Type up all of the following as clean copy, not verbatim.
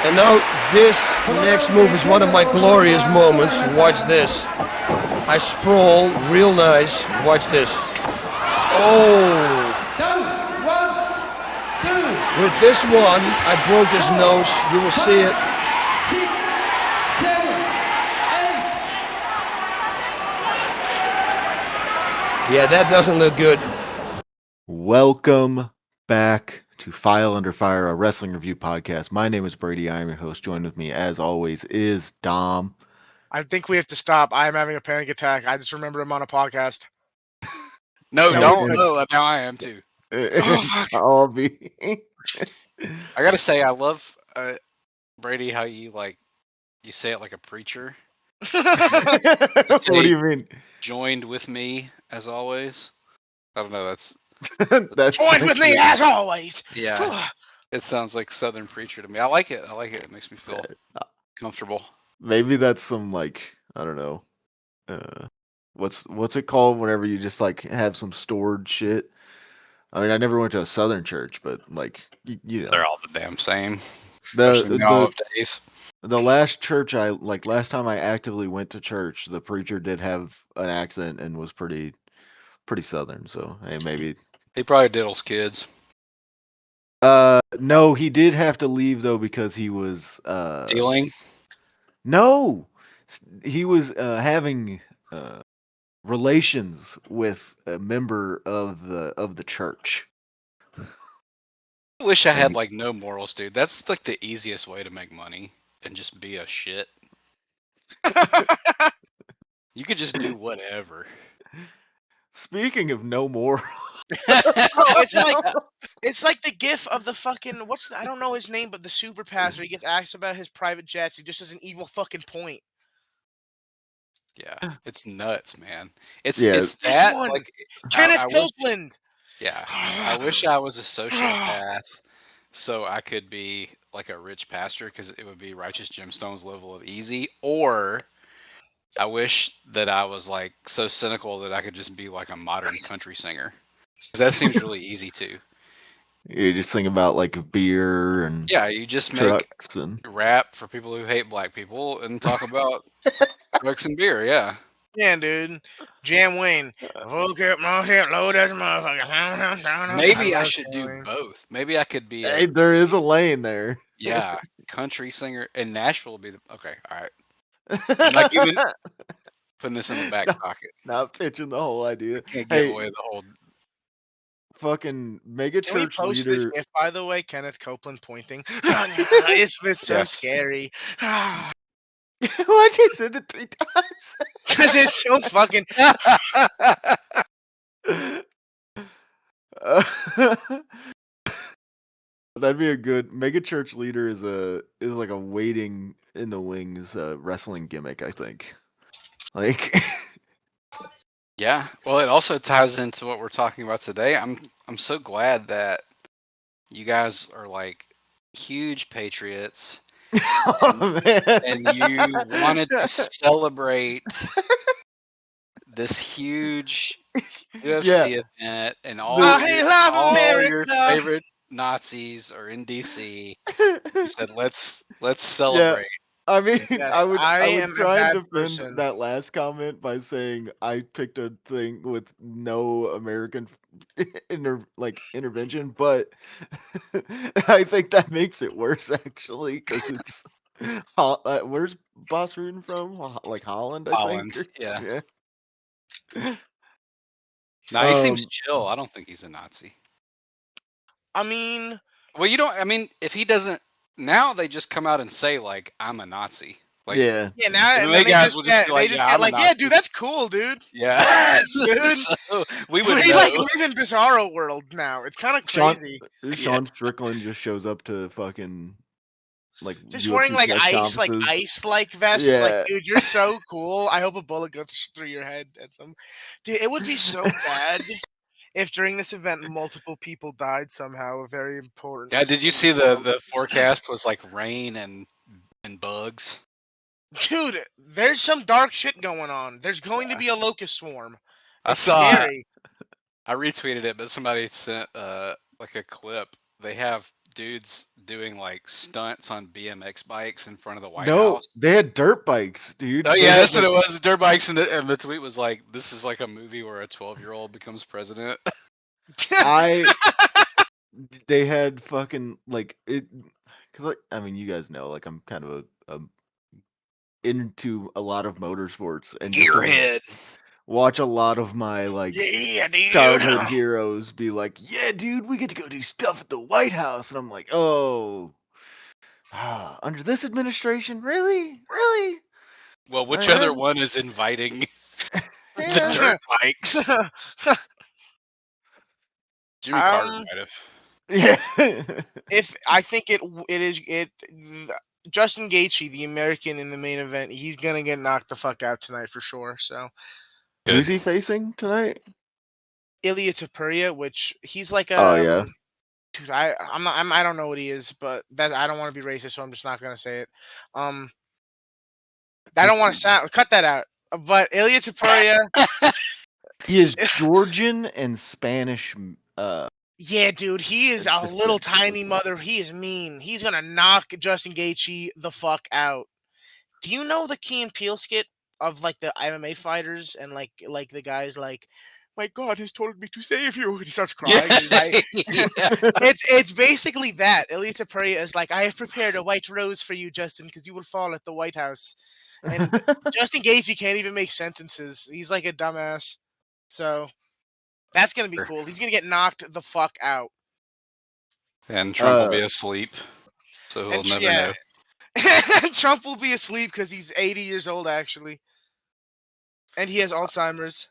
And now this next move is one of my glorious moments. Watch this. I sprawl real nice. Watch this. Oh. With this one, I broke his nose. You will see it. 6, 7, 8. Yeah, that doesn't look good. Welcome back to File Under Fire, a wrestling review podcast. My name is Brady. I am your host. Joined with me, as always, is Dom. I think we have to stop. I'm having a panic attack. I just remembered I'm on a podcast. No, No, don't. we- No, now I am too. I'll be. I gotta say, I love Brady. How you say it like a preacher. What do you mean? Joined with me as always. I don't know. That's Join with me as always. yeah. It sounds like Southern preacher to me. I like it. It makes me feel comfortable. Maybe that's some I don't know. What's it called whenever you just have some stored shit? I mean, I never went to a Southern church, but you know, They're all the damn same. Especially nowadays. the last church last time I actively went to church, the preacher did have an accent and was pretty Southern. So hey, maybe He probably diddles kids. no, he did have to leave though because he was Dealing. no, he was having relations with a member of the church. I wish I had no morals, dude. That's the easiest way to make money and just be a shit. You could just do whatever. Speaking of no more, It's like the gif of the fucking I don't know his name, but the super pastor. He gets asked about his private jets. He just has an evil fucking point. Yeah, it's nuts, man. It's This that one, Kenneth Copeland. Yeah, I wish I was a sociopath so I could be like a rich pastor because it would be Righteous Gemstones level of easy. Or I wish that I was so cynical that I could just be like a modern country singer. 'Cause that seems really easy too. you just think about beer and Yeah, you just make trucks and rap for people who hate black people and talk about drugs and beer. Yeah. Yeah, dude. Jam Wayne. Woke up my hip low as a motherfucker. Maybe I should do both. Maybe I could be hey, there is a lane there. yeah, country singer. And Nashville would be okay, all right. I'm not even putting this in the back pocket. Not pitching the whole idea. Can't give away the whole Fucking mega Can we church post leader. this gif, by the way? Kenneth Copeland pointing. It's so Yes. scary. Why'd you send it 3 times? Because it's so fucking... That'd be a good mega church leader is like a waiting in the wings wrestling gimmick, I think. Yeah. Well, it also ties into what we're talking about today. I'm so glad that you guys are huge patriots Oh, man. and you wanted to celebrate this huge UFC event and all I love your America. favorite Nazis are in DC. You said let's celebrate. I mean, Yes, I would am a try and bad defend person. that last comment by saying I picked a thing with no American intervention, but I think that makes it worse actually because it's where's Bas Rutten from? Holland, I Holland, think. yeah. Yeah. No, he seems chill. I don't think he's a Nazi. I mean... Well, I mean, if he doesn't, now they just come out and say, I'm a Nazi. Yeah. Yeah, now MMA guys will just be like, yeah, I'm a yeah, Nazi. dude, that's cool, dude. Yeah. Dude. So, we would We know. live in Bizarro world now. It's kind of crazy. Sean Strickland just shows up to fucking Just UFC wearing press ice conferences. vests. Yeah. Dude, you're so cool. I hope a bullet goes through your head at some. Dude, it would be so bad if during this event multiple people died somehow. A very important. Yeah, did you see the forecast was rain and bugs? Dude, there's some dark shit going on. There's going to be a locust swarm. I It's saw scary. I retweeted it, but somebody sent a clip. They have dudes doing like stunts on BMX bikes in front of the White No, House. they had dirt bikes, dude. Oh They yeah, had, that's what like- it was. Dirt bikes, and the tweet was like, "This is like a movie where a 12-year-old becomes president." They had fucking like it, because like I mean, you guys know, like I'm kind of a into a lot of motorsports and just to Gearhead. watch a lot of my like Yeah, dude. childhood heroes be like, yeah, dude, we get to go do stuff at the White House, and I'm like, oh, under this administration, really? Well, which I other am- one is inviting the Yeah. dirt bikes? Jimmy Carter might have. Yeah. If I think Justin Gaethje, the American in the main event, he's gonna get knocked the fuck out tonight for sure. So Who's he facing tonight? Ilya Topuria, which he's like Oh yeah. dude, I don't know what he is, but I don't want to be racist, so I'm just not gonna say it. I don't want to cut that out. But Ilya Topuria, He is Georgian and Spanish. yeah, dude, he is a Just little the- tiny mother. He is mean. He's gonna knock Justin Gaethje the fuck out. Do you know the Key and Peele skit of like the MMA fighters and like the guys like, my God has told me to save you. He starts crying. He's like, Yeah. it's basically that. Ilya Topuria is like, I have prepared a white rose for you, Justin, because you will fall at the White House. And Justin Gaethje can't even make sentences. He's like a dumbass. So that's gonna be cool. He's gonna get knocked the fuck out. And Trump will be asleep, so he'll And never yeah. know. Trump will be asleep because he's 80 years old actually, and he has Alzheimer's.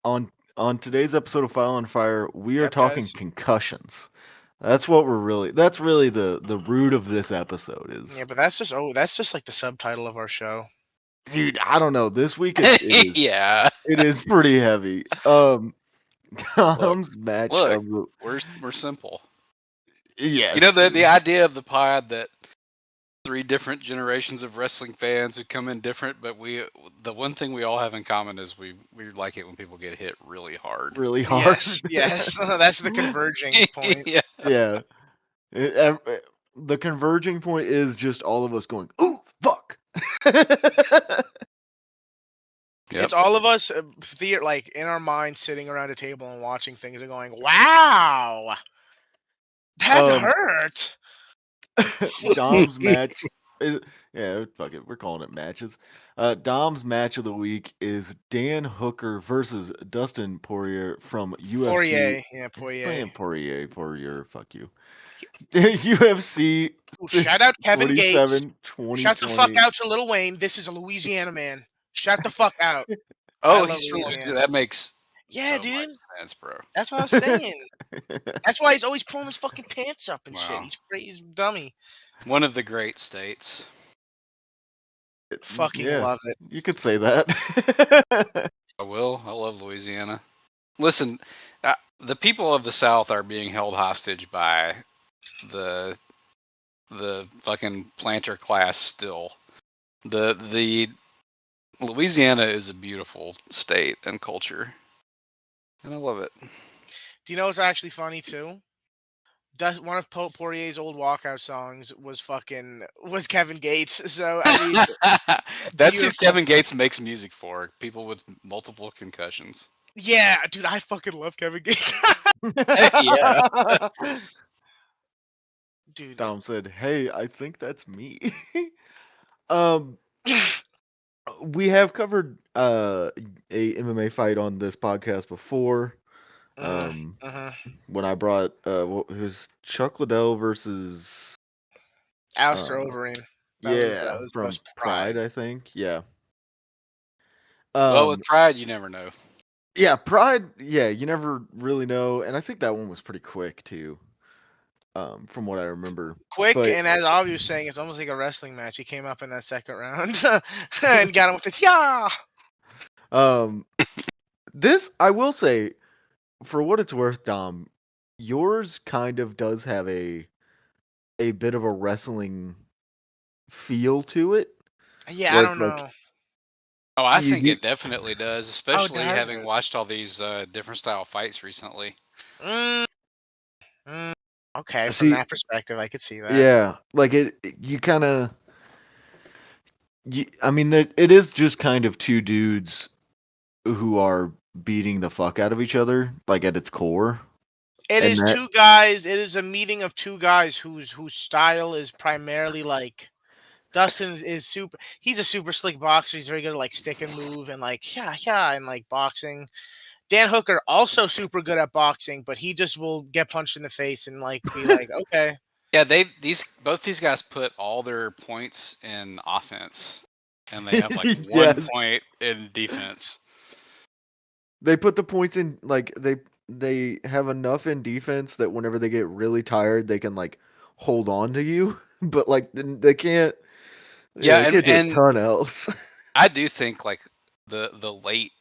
On today's episode of File on Fire, we are Yep, talking guys. concussions. That's really the root of this episode is. Yeah, but that's just like the subtitle of our show. Dude, I don't know. This week it is Yeah. it is pretty heavy. Tom's match look. of the We're simple. yes. You know the idea of the pod that 3 different generations of wrestling fans who come in different, but the one thing we all have in common is we like it when people get hit really hard. really hard. Yes, that's the converging point. Yeah. Yeah. The converging point is just all of us going, "Ooh, fuck." Yep. It's all of us, like in our minds, sitting around a table and watching things and going, "Wow, that hurt." Dom's match is, yeah, fuck it, we're calling it matches. Dom's match of the week is Dan Hooker versus Dustin Poirier from UFC. Poirier, yeah, Poirier. Poirier, fuck you. UFC. Ooh, shout out Kevin Gates. 2020. Shut the fuck out to Lil Wayne. This is a Louisiana man. Shut the fuck out. Oh, love he's from Louisiana. that makes Yeah, so dude. much sense, bro. That's what I was saying. That's why he's always pulling his fucking pants up and shit. Wow. He's great. He's a dummy. One of the great states. Fucking Yeah, love it. you could say that. I will. I love Louisiana. Listen, the people of the South are being held hostage by the fucking planter class still. The Louisiana is a beautiful state and culture, and I love it. Do you know what's actually funny too? One of Poirier's old walkout songs was Kevin Gates. So I mean, That's who beautiful. Kevin Gates makes music for. People with multiple concussions. yeah, dude, I fucking love Kevin Gates. Yeah. Dude, Dom said, "Hey, I think that's me." um, we have covered a MMA fight on this podcast before. When I brought it was Chuck Liddell versus Alistair Overeem. That was from Pride, I think. Yeah. Well, with Pride, you never know. Yeah, Pride. Yeah, you never really know, and I think that one was pretty quick too. From what I remember. Quick, But- and as Avi was saying, it's almost like a wrestling match. He came up in that second round and got him with this, yeah. This I will say, for what it's worth, Dom, yours kind of does have a bit of a wrestling feel to it. Yeah, I Like- don't like- know. Oh, I You think do- it definitely does, especially does having it? watched all these different style fights recently. Mm, Okay, from See, that perspective, I could see that. yeah, like you kind of, I mean, it is just kind of two dudes who are beating the fuck out of each other, like at its core, It and is that, two guys. It is a meeting of two guys whose style is primarily like Dustin is super. He's a super slick boxer. He's very good at like stick and move and like yeah and like boxing. Dan Hooker also super good at boxing, but he just will get punched in the face and like be like, okay, Yeah, both these guys put all their points in offense, and they have like one yes, point in defense. they put the points in, like they have enough in defense that whenever they get really tired, they can like hold on to you, but like they can't. Yeah, Yeah, they can't do a ton else. I do think like the late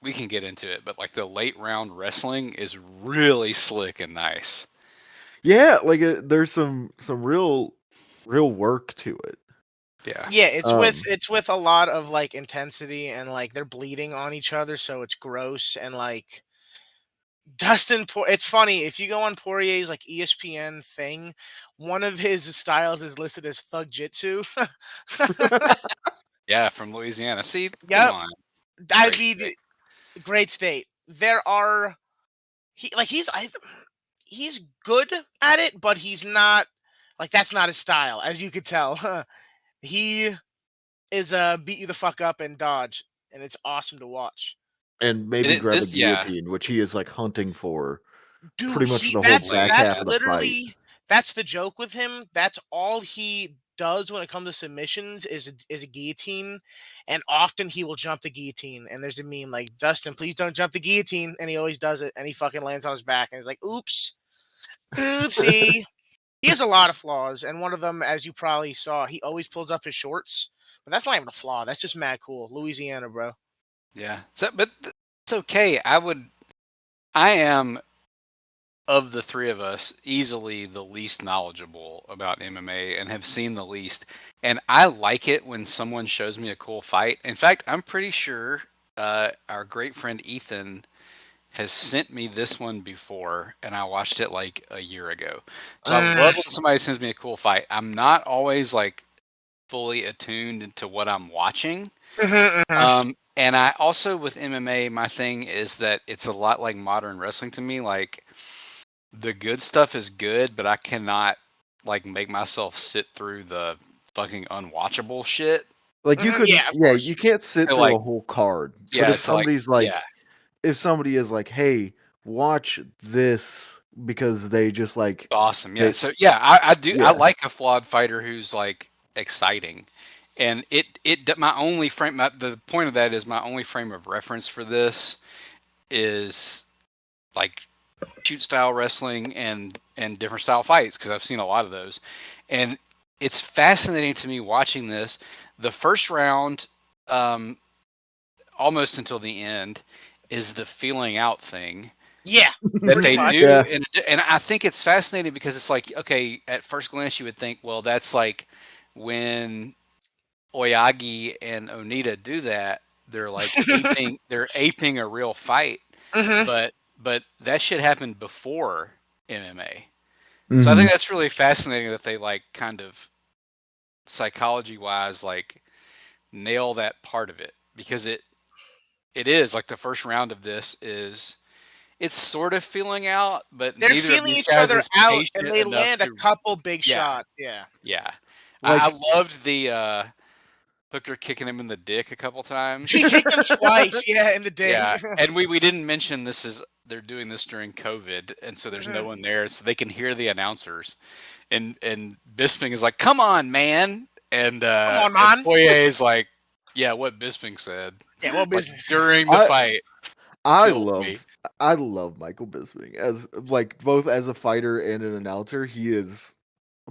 we can get into it, but like the late round wrestling is really slick and nice. Yeah, like there's some real work to it. Yeah. yeah, Um, it's with a lot of like intensity and like they're bleeding on each other, so it's gross and like it's funny if you go on Poirier's like ESPN thing, one of his styles is listed as thug jitsu. Yeah, from Louisiana. See, come Yep, on. I Great mean, state. great state. There are he's good at it, but he's not like that's not his style, as you could tell. He is beat you the fuck up and dodge, and it's awesome to watch. and maybe It, grab a this yeah. guillotine, which he is like hunting for Dude, pretty much he the whole that's back Lately, that's half yeah. of the fight. literally that's the joke with him. That's all he does when it comes to submissions is a guillotine, and often he will jump the guillotine. And there's a meme like Dustin, please don't jump the guillotine, and he always does it, and he fucking lands on his back, and he's like, "Oops, oopsie." He has a lot of flaws, and one of them, as you probably saw, he always pulls up his shorts. But that's not even a flaw. That's just mad cool. Louisiana, bro. Yeah. So, but it's okay. I am of the three of us easily the least knowledgeable about MMA and have seen the least. And I like it when someone shows me a cool fight. In fact, I'm pretty sure our great friend Ethan has sent me this one before, and I watched it like a year ago. So I love when somebody sends me a cool fight. I'm not always like fully attuned to what I'm watching. And I also with MMA, my thing is that it's a lot like modern wrestling to me. Like the good stuff is good, but I cannot like make myself sit through the fucking unwatchable shit. Like you couldn't, Yeah, of yeah, course. you can't sit So, through like, a whole card. But yeah, if so like, somebody's like, yeah, if somebody is like, hey, watch this because they just like awesome. Yeah. they, So yeah, I do. I yeah, like a flawed fighter who's like exciting, and my only frame. The point of that is my only frame of reference for this is like shoot style wrestling and different style fights because I've seen a lot of those, and it's fascinating to me watching this. The first round, almost until the end, is the feeling out thing Yeah, that pretty they much. do, yeah, and I think it's fascinating because it's like okay, at first glance you would think, well, that's like when Oyagi and Onita do that, they're aping a real fight, Hmm. but that shit happened before MMA. So I mhm. think that's really fascinating that they like kind of psychology wise like nail that part of it because it is like the first round of this is it's sort of feeling out, but They're neither of feeling these each guys other is out, and patient they enough land a to couple big yeah, shots. Yeah. yeah. I Like loved the Hooker kicking him in the dick a couple He times. kicked him twice. Yeah, in the dick. Yeah, and we didn't mention this is they're doing this during COVID, and so there's no Mhm. one there, so they can hear the announcers. And Bisping is like, "Come on, man!" Come on, And man. Poirier is like, "Yeah, what Bisping said, Yeah, what like business? during the I fight, I killed me." love I love Michael Bisping as like both as a fighter and an announcer. He is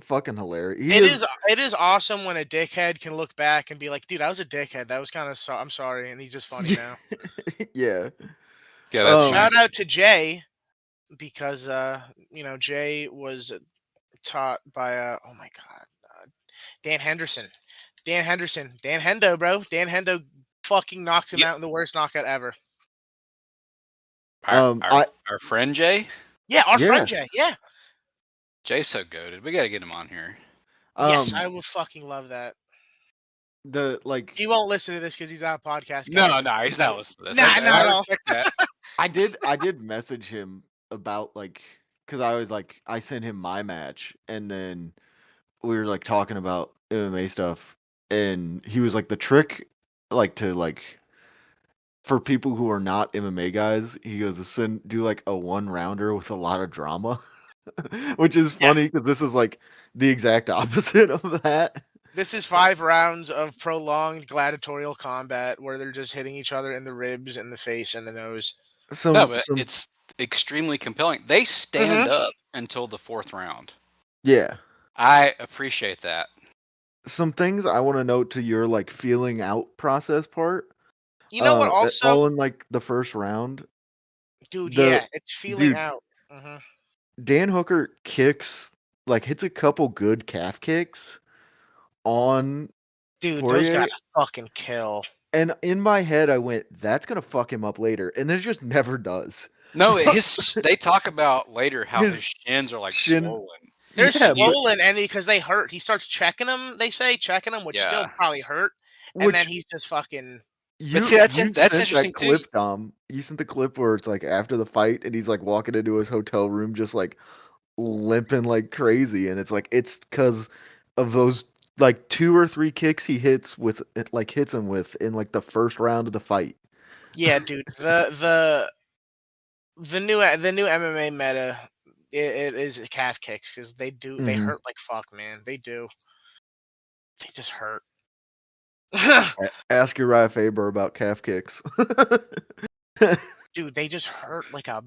fucking hilarious. He It is is. It is awesome when a dickhead can look back and be like, "Dude, I was a dickhead. That was kind of. I'm sorry," and he's just funny now. yeah. Yeah, that's Um Shout nice. out to Jay because Jay was taught by oh my god, Dan Henderson. Dan Henderson. Dan Hendo, bro. Dan Hendo fucking knocked him Yeah, out in the worst knockout ever. our I our friend Jay. Yeah, our yeah. friend Jay. Yeah. Jay's so goated. We got to get him on here. Yes, Um, I would fucking love that. the like He won't listen to this because he's not a podcast No, guy. no, he's not listening to this. Nah, And not I at all. respect that. I did message him about like because I was like I sent him my match and then we were like talking about MMA stuff and he was like the trick like to like for people who are not MMA guys, he goes to do like a one rounder with a lot of drama, which is Yeah. funny because this is like the exact opposite of that. This is 5 rounds of prolonged gladiatorial combat where they're just hitting each other in the ribs, in the face, and the nose. No, Some but some it's extremely compelling. They stand up until the 4th round. yeah. I appreciate that. Some things I want to note to your like feeling out process part. You know what? Also, All in like the first round. dude, The yeah, it's feeling dude, out. Hmm. Dan Hooker kicks like hits a couple good calf kicks on Dude, those Poirier, guys fucking kill. and in my head I went, "That's gonna fuck him up later," and then it just never does. No, they talk about later how his shins are like shin- swollen. They're Yeah, but- swollen, and because they hurt, he starts checking them. They say checking them, which still Yeah. probably hurt, and Which then he's just fucking. you, see, that's you that's sent interesting that too. clip, Dom. You sent the clip where it's like after the fight, and he's like walking into his hotel room, just like limping like crazy, and it's like it's because of those like 2 or 3 kicks he hits with it, like hits him with in like the first round of the fight. Yeah, dude. The new MMA meta it is calf kicks because they Mhm. hurt like fuck, man. They do. They just hurt. Ask Uriah Faber about calf kicks. Dude, they just hurt like a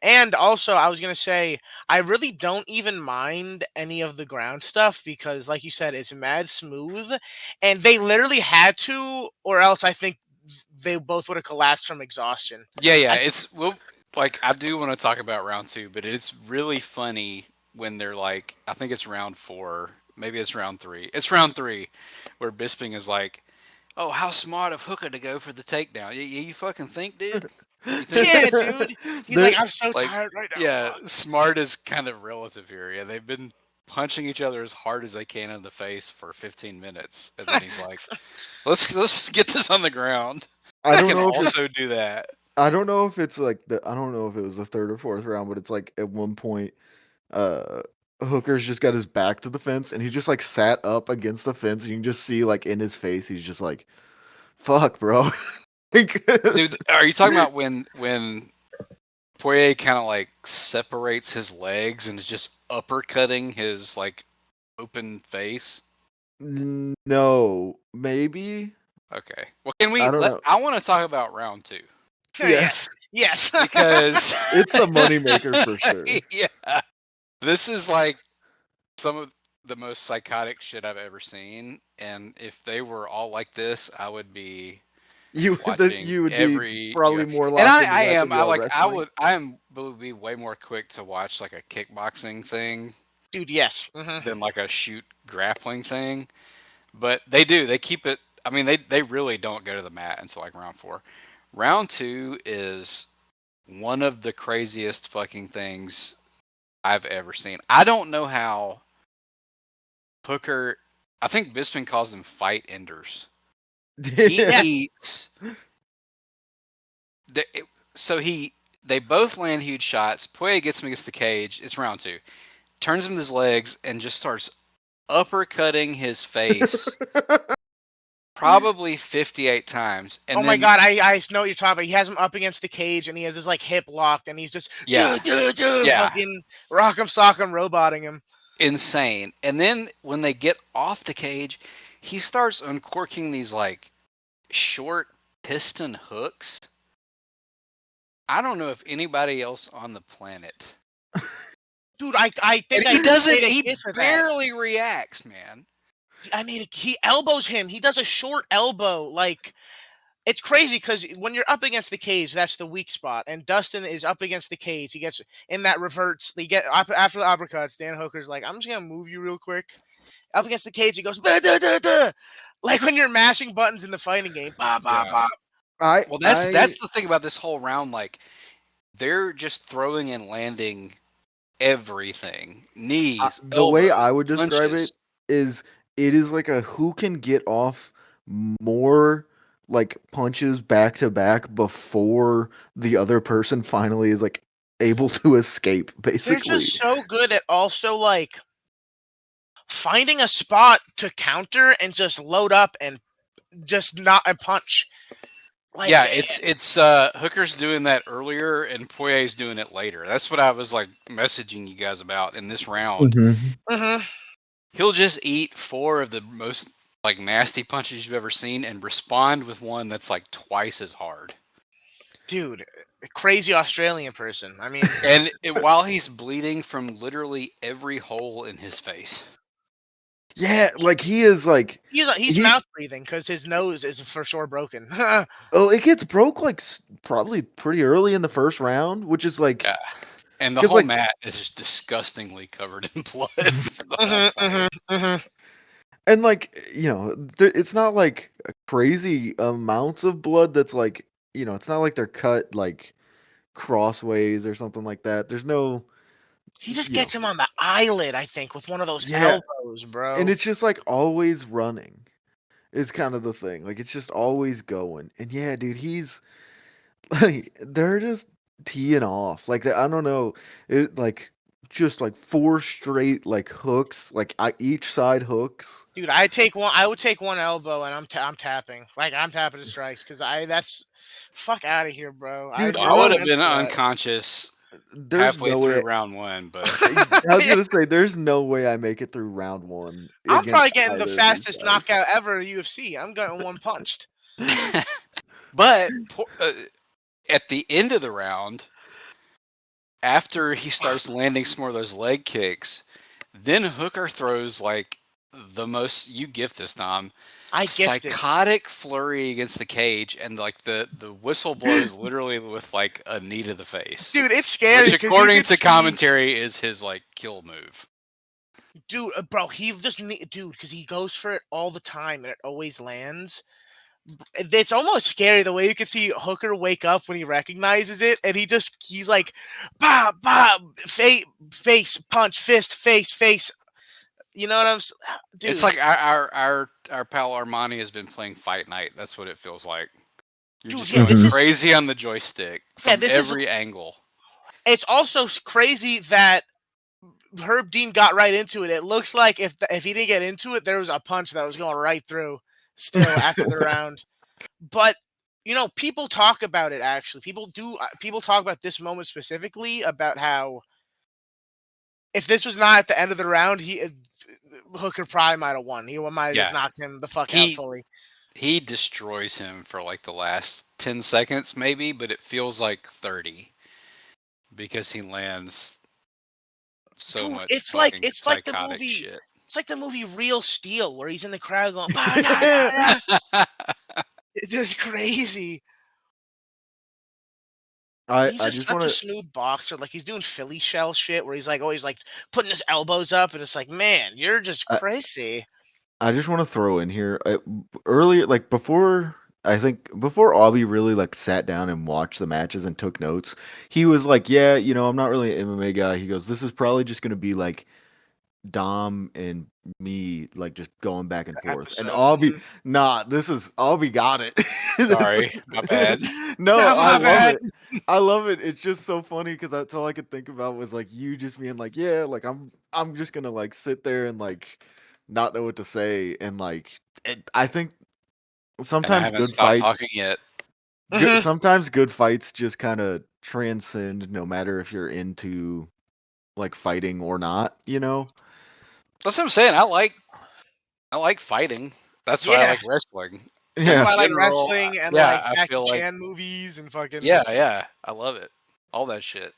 and also I was gonna say I really don't even mind any of the ground stuff because like you said it's mad smooth and they literally had to or else I think they both would have collapsed from exhaustion. Yeah. Like I do want to talk about round 2, but it's really funny when they're like, I think it's round 4, maybe it's round 3. It's round 3 where Bisping is like, "Oh, how smart of Hooker to go for the takedown. You fucking think, dude?" You think- Yeah, dude. He's They're- like, I'm so like, tired right now. yeah, fuck." smart is kind of relative here. Yeah, they've been punching each other as hard as they can in the face for 15 minutes, and then he's like, "Let's get this on the ground." I I don't can know if it's, also do that. I don't know if it's like I don't know if it was the 3rd or 4th round, but it's like at one point, Hooker's just got his back to the fence and he's just like sat up against the fence. And you can just see like in his face, he's just like, "Fuck, bro." Dude, are you talking about when Poirier kind of like separates his legs and is just uppercutting his like open face? No, maybe. Okay. Well, can we? I don't know. I want to talk about round 2 Yes. Yes. because It's the moneymaker for sure. Yeah, this is like some of the most psychotic shit I've ever seen, and if they were all like this, I would be watching You would every be probably more and locked I into am. I wrestling. would be way more quick to watch like a kickboxing thing Dude, yes. Hmm. than like a shoot grappling thing. But they do. They keep it. I mean, they really don't go to the mat until like round 4. Round 2 is one of the craziest fucking things I've ever seen. I don't know how Hooker. I think Bisping calls them fight enders. He eats. So they both land huge shots. Poirier gets him against the cage. It's round 2. Turns him to his legs and just starts uppercutting his face probably 58 times. And Oh my then- god, I know what you're talking about. He has him up against the cage and he has his like hip locked and he's just Yeah. Yeah. fucking rock him, sock him, roboting him. Insane. And then when they get off the cage, he starts uncorking these like short piston hooks. I don't know if anybody else on the planet. Dude, I think And I he doesn't. made a He gif of that. barely reacts, man. I mean, he elbows him. He does a short elbow. Like, it's crazy because when you're up against the cage, that's the weak spot. And Dustin is up against the cage. He gets in that reverts. They get after the uppercuts. Dan Hooker's like, I'm just gonna move you real quick. Up against the cage, he goes, "Bah, duh, duh, duh." Like when you're mashing buttons in the fighting game. Bah, bah, Yeah. bah. Well, that's the thing about this whole round. Like, they're just throwing and landing everything. Knees, The way elbows, I would describe punches. it is like a who can get off more like punches back to back before the other person finally is like able to escape, They're basically. just so good at also like finding a spot to counter and just load up and just not a punch. Like, Yeah, it's Hooker's doing that earlier and Poirier's doing it later. That's what I was like messaging you guys about in this round. mhm. He'll just eat 4 of the most like nasty punches you've ever seen and respond with one that's like twice as hard. Dude, crazy Australian person. I mean, And while he's bleeding from literally every hole in his face. Yeah, like he is like he's he mouth breathing because his nose is for sure broken. oh, it gets broke like probably pretty early in the first round, which is like Yeah. And the 'cause, whole like mat is just disgustingly covered in blood for the whole fight. and like it's not like crazy amounts of blood that's like it's not like they're cut like crossways or something like that. There's no He just you know gets him on the eyelid, I think, with one of those yeah, elbows, and bro. it's just like always running is kind of the thing. Like it's just always going. And yeah, dude, he's like they're just teeing off. Like I don't know, it like just like 4 straight like hooks, like each side hooks. Dude, I would take one elbow and I'm tapping. Like I'm tapping the strikes because that's fuck out of here, bro. Dude, I would have I'm been into that. unconscious There's halfway no through way. round 1, but I was gonna say there's no way I make it through round 1 I'm against probably getting the either of these fastest guys. knockout ever in UFC. I'm getting one punched. but at the end of the round, after he starts landing some more of those leg kicks, then Hooker throws like the most you gift this Tom. I gifted. Psychotic flurry against the cage, and like the whistle blows literally with like a knee to the face. Dude, it's scary. Which 'cause according you to could see- commentary is his like kill move. Dude, bro, because he goes for it all the time and it always lands. It's almost scary the way you can see Hooker wake up when he recognizes it, and he's like, bah, bah, face, punch, fist, face. You know what I'm saying? Dude, It's like our pal Armani has been playing Fight Night. That's what it feels like. You're Dude, just yeah, going crazy on the joystick from this is- every angle. It's also crazy that Herb Dean got right into it. It looks like if he didn't get into it, there was a punch that was going right through still after the round. But people talk about it. Actually, people talk about this moment specifically about how if this was not at the end of the round, Hooker probably might have won. He might have just knocked him the fuck out fully. He destroys him for like the last 10 seconds, maybe, but it feels like 30 because he lands so much. It's like the movie. Shit. It's like the movie Real Steel, where he's in the crowd going, bah, nah, nah. It's just crazy. He's just such a smooth boxer. Like he's doing Philly shell shit, where he's like always like putting his elbows up, and it's like, man, you're just crazy. I just want to throw in here earlier, like before Aubie really like sat down and watched the matches and took notes. He was like, "Yeah, I'm not really an MMA guy." He goes, "This is probably just gonna be like Dom and me, like just going back and forth." And Aubie, Aubie got it. Sorry, my bad. No, Not my I bad. love it. I love it. It's just so funny because that's all I could think about was like you just being like, "Yeah, like I'm just gonna like sit there and like." Not know what to say, and like I think sometimes good fights talking yet. Sometimes good fights just kind of transcend no matter if you're into like fighting or not, That's what I'm saying. I like fighting. That's why I like wrestling. That's why I like General, wrestling and yeah, like I Jackie feel Chan movies and fucking Yeah, I love it. All that shit.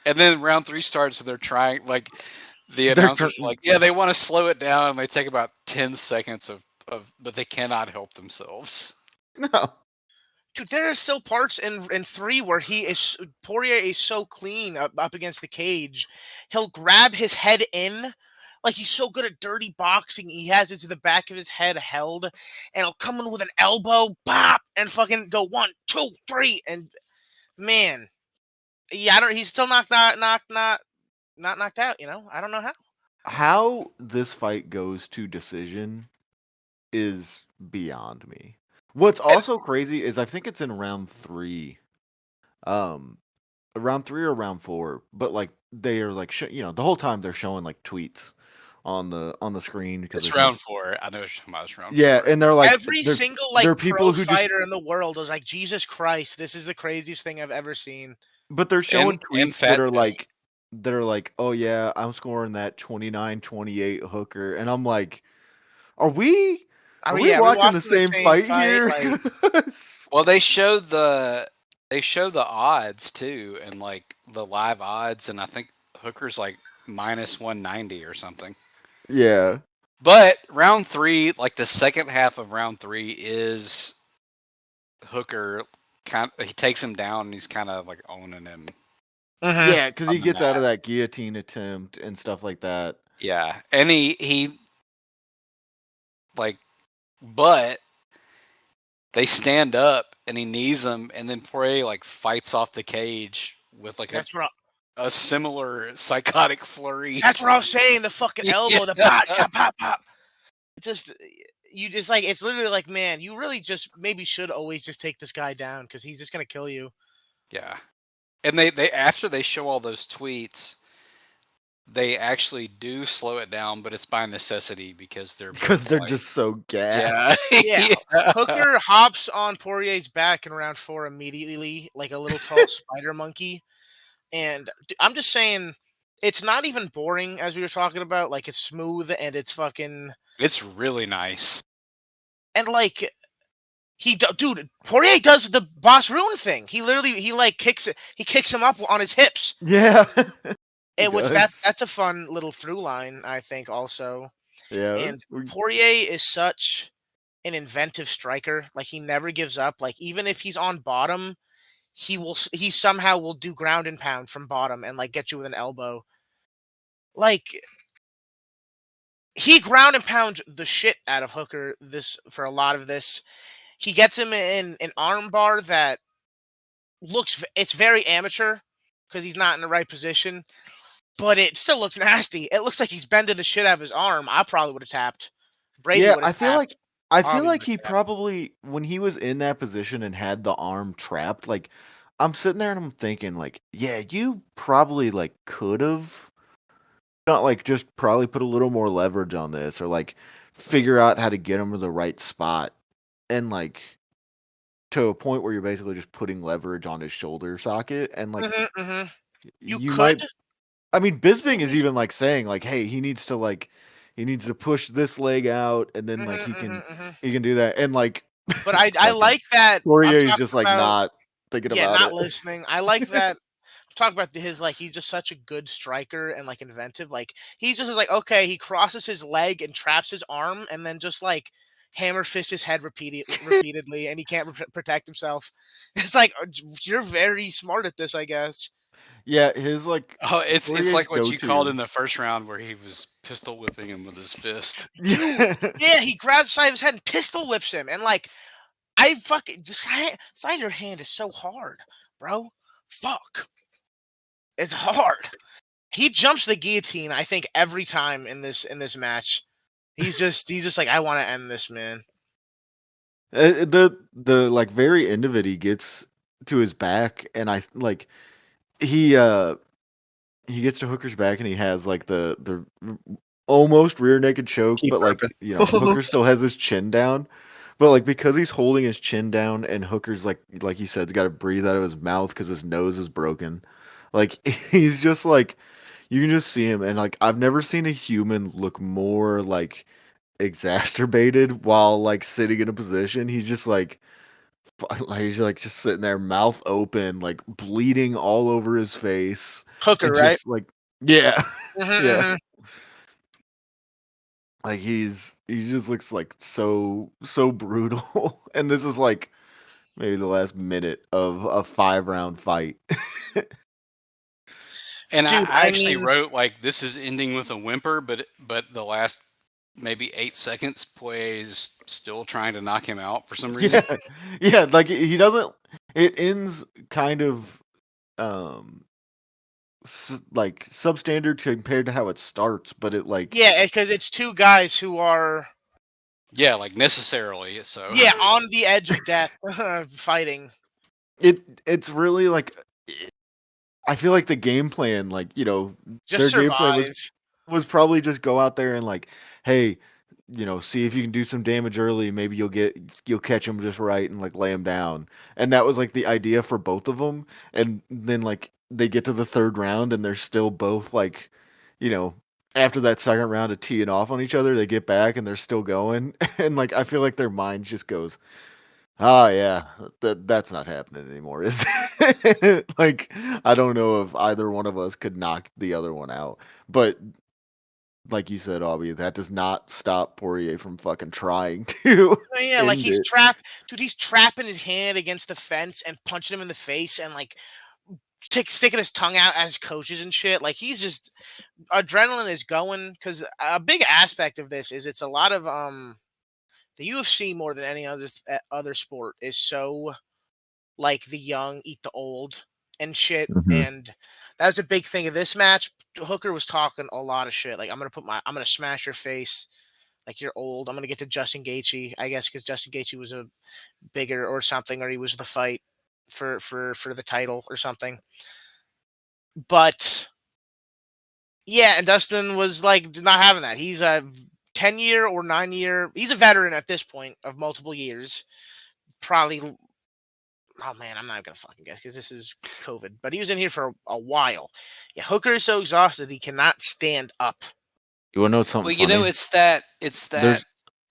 And then round 3 starts and they're trying like the announcers are like, yeah, they want to slow it down and they take about 10 seconds of but they cannot help themselves. No. Dude, there are still parts in 3 where Poirier is so clean up against the cage. He'll grab his head in. Like he's so good at dirty boxing, he has it to the back of his head held, and he'll come in with an elbow, bop, and fucking go 1, 2, 3, and man, yeah, he's still not not knocked out. I don't know how. How this fight goes to decision is beyond me. What's also crazy is I think it's in round 3. Round 3 or round 4, but like they are like the whole time they're showing like tweets on the screen because It's round 4. I know what you're talking about. It's round 4. Yeah, and they're like Every single there are pro people who just fighter in the world was like, Jesus Christ, this is the craziest thing I've ever seen. but they're showing And tweets Fat that are like, oh yeah, I'm scoring that 29-28 hooker, and I'm like, are we we watching the same fight here? Like, 'Cause- Well, they showed the odds too, and like the live odds, and I think Hooker's like minus 190 or something. yeah. But round 3, like the second half of round 3, is Hooker he takes him down, and he's kind of like owning him. Yeah, because he On the gets out of mat. that guillotine attempt and stuff like that. Yeah, and he like, but they stand up, and he knees him, and then Poirier like fights off the cage with like a similar psychotic flurry. That's what I was saying. The fucking elbow, the pop, pop, pop, pop. It's literally like, man, you really just maybe should always just take this guy down because he's just gonna kill you. Yeah, and they after they show all those tweets, they actually do slow it down, but it's by necessity because they're just so gassed. Yeah. Hooker hops on Poirier's back in round 4 immediately, like a little tall spider monkey. And I'm just saying, it's not even boring as we were talking about. Like, it's smooth and it's fucking. It's really nice. And like, dude, Poirier does the Bas Rutten thing. He literally kicks him up on his hips. Yeah. That's a fun little through line, I think, also. Yeah. And Poirier is such an inventive striker. Like, he never gives up. Like, even if he's on bottom, he somehow will do ground and pound from bottom and like get you with an elbow. Like, he ground and pounds the shit out of Hooker for a lot of this. He gets him in an arm bar that it's very amateur because he's not in the right position, but it still looks nasty. It looks like he's bending the shit out of his arm. I probably would have tapped. Brady would have tapped. I feel like he probably, when he was in that position and had the arm trapped, like, I'm sitting there and I'm thinking, like, yeah, you probably, like, could have not, like, just probably put a little more leverage on this or, like, figure out how to get him to the right spot and, like, to a point where you're basically just putting leverage on his shoulder socket and, like, You could. I mean, Bisping is even, like, saying, like, hey, he needs to push this leg out, and then like he can do that, and like. But I like that. Poirier's just like not thinking about it. Yeah, not listening. I like that. Talk about his like he's just such a good striker and like inventive. Like he's just like, okay, he crosses his leg and traps his arm, and then just like hammer fists his head repeatedly, and he can't protect himself. It's like, you're very smart at this, I guess. Yeah, his like. Oh, it's like what you called in the first round where he was pistol whipping him with his fist. Yeah, he grabs the side of his head and pistol whips him, and like, I fucking the side of your hand is so hard, bro. Fuck, it's hard. He jumps the guillotine, I think, every time in this match. He's just like, I want to end this, man. The like very end of it, he gets to his back, and I like. He gets to Hooker's back and he has like the almost rear naked choke, but like Hooker still has his chin down, but like because he's holding his chin down and Hooker's like you said, he's got to breathe out of his mouth because his nose is broken. Like he's just like you can just see him, and like I've never seen a human look more like exacerbated while like sitting in a position. He's just like he's like just sitting there, mouth open, like bleeding all over his face. Hooker, right? Just, like, yeah, yeah. Like he just looks like so brutal, and this is like maybe the last minute of a 5-round fight. And dude, I actually wrote like this is ending with a whimper, but the last maybe 8 seconds, Poirier's still trying to knock him out for some reason. Yeah, like he doesn't. It ends kind of like substandard compared to how it starts, but it like Yeah, because it's two guys who are Yeah, like necessarily. So on the edge of death, fighting. it's really like I feel like the game plan, like Just their game plan survive. was probably just go out there and like, hey, see if you can do some damage early. Maybe you'll catch them just right and like lay them down. And that was like the idea for both of them. And then like they get to the third round and they're still both like, you know, after that second round of teeing off on each other, they get back and they're still going. And like I feel like their mind just goes, oh yeah, that's not happening anymore, is it? Like I don't know if either one of us could knock the other one out, but like you said, Aubie, that does not stop Poirier from fucking trying to Oh, yeah, like end he's it. trapped, dude. He's trapping his hand against the fence and punching him in the face, and like sticking his tongue out at his coaches and shit. Like he's just adrenaline is going because a big aspect of this is it's a lot of the UFC more than any other sport is so like the young eat the old and shit, Mhm. and that's a big thing of this match. Hooker was talking a lot of shit. Like I'm gonna smash your face. Like you're old. I'm gonna get to Justin Gaethje, I guess, because Justin Gaethje was a bigger or something, or he was the fight for the title or something. But yeah, and Dustin was like not having that. He's a 10-year or 9-year. He's a veteran at this point of multiple years. Probably. Oh man, I'm not gonna fucking guess because this is COVID. But he was in here for a while. Yeah, Hooker is so exhausted he cannot stand up. You wanna know something well, you know, funny? it's that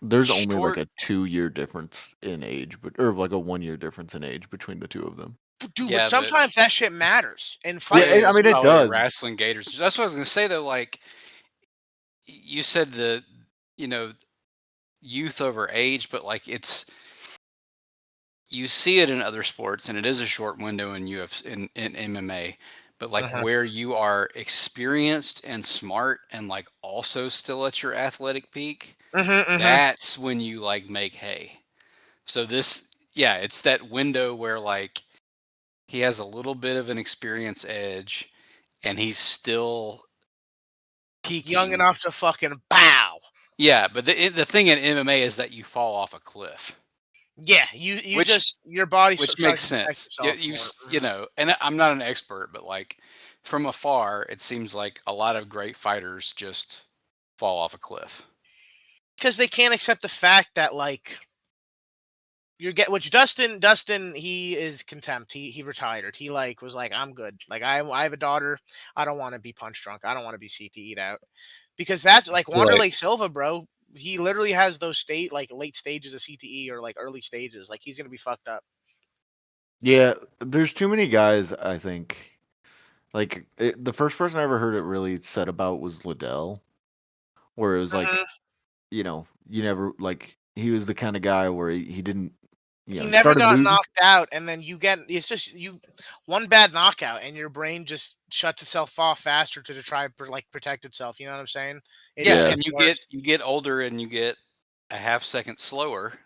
There's only like short. a 2-year difference in age, but or like a 1-year difference in age between the two of them. Dude, but Yeah, but sometimes that shit matters in Yeah, fights. I it's mean it probably does. wrestling gators. That's what I was gonna say though. Like you said, you know youth over age, but like you see it in other sports, and it is a short window in in MMA. But like Uh-huh. where you are experienced and smart, and like also still at your athletic peak, Mm-hmm. that's when you like make hay. So yeah, it's that window where like he has a little bit of an experience edge, and he's still Young peaking. enough to fucking bow. Yeah, but the thing in MMA is that you fall off a cliff, Yeah, you which just your body which starts makes to protect sense. itself more. You know, and I'm not an expert, but like from afar, it seems like a lot of great fighters just fall off a cliff. Because they can't accept the fact that like which Dustin he is contempt. He retired. He like was like I'm good. Like I have a daughter. I don't want to be punch drunk. I don't want to be CTE'd out because that's like Right. Wanderlei Silva, bro. He literally has those late stages of CTE or like early stages. Like he's gonna be fucked up. Yeah, there's too many guys, I think. Like the first person I ever heard it really said about was Liddell, where it was like, Mhm. you never like he was the kind of guy where he didn't, He he never started got losing. knocked out, and then it's just you one bad knockout, and your brain just shuts itself off faster to try like protect itself. You know what I'm saying? It Yeah, just Yeah. gets and worse. you get older, and you get a half second slower,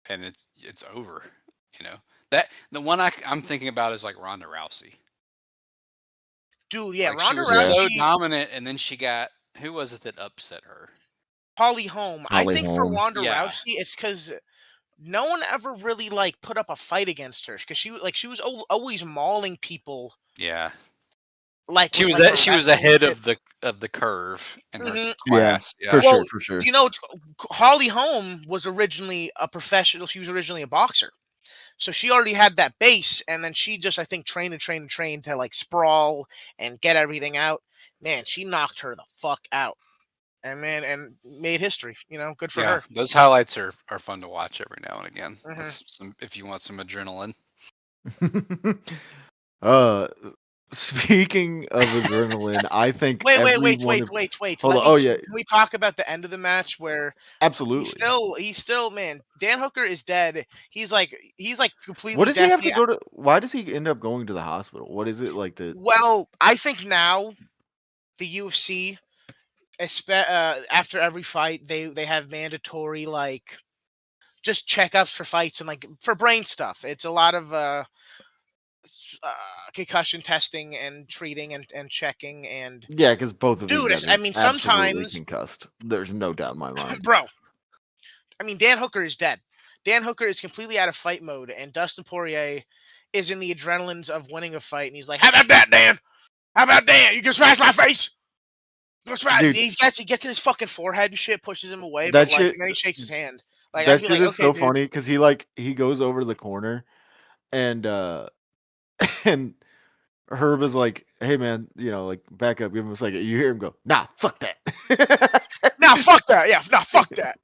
and it's over. You know that the one I'm thinking about is like Ronda Rousey. Dude, yeah, Like she Ronda was Yeah. so Rousey, dominant, and then she got who was it that upset her? Holly Holm. I Holly think for Holm. Ronda Yeah, Rousey, it's because no one ever really like put up a fight against her because she was always mauling people yeah. like with like her She was wrestling ahead shit. of the curve in her Mhm. Yeah, class. for Yeah. sure, Well, for sure. you know, Holly Holm was originally a professional. She was originally a boxer. So she already had that base, and then she just, I think, trained to like sprawl and get everything out. Man, she knocked her the fuck out, and man, and made history. You know, good for Yeah, her. those highlights are fun to watch every now and again. Hmm. That's some if you want some adrenaline. uh, speaking of adrenaline, I think Wait, wait, every wait, one wait, of wait, wait. hold on. Oh yeah, Can we talk about the end of the match where absolutely. he's still, man. Dan Hooker is dead. He's like What completely does he have deathly. to go to? Why does he end up going to the hospital? What is it like the? Well, I think now the UFC, after every fight, they have mandatory like just checkups for fights and like for brain stuff. It's a lot of concussion testing and treating and checking and Yeah, because both of these dude, guys I are mean absolutely sometimes, concussed. There's no doubt in my mind. bro. I mean Dan Hooker is dead. Dan Hooker is completely out of fight mode, and Dustin Poirier is in the adrenalines of winning a fight, and he's like, "How about that, Dan? How about that? You can smash my face." That's right. Dude, He gets in his fucking forehead and shit, pushes him away, but that like, shit and then he shakes his hand. Like I'd that be shit like, is okay, so dude. funny because he goes over the corner and and Herb is like, hey man, like back up, give him a second. You hear him go, nah, fuck that. Nah, fuck that. Yeah, nah, fuck that.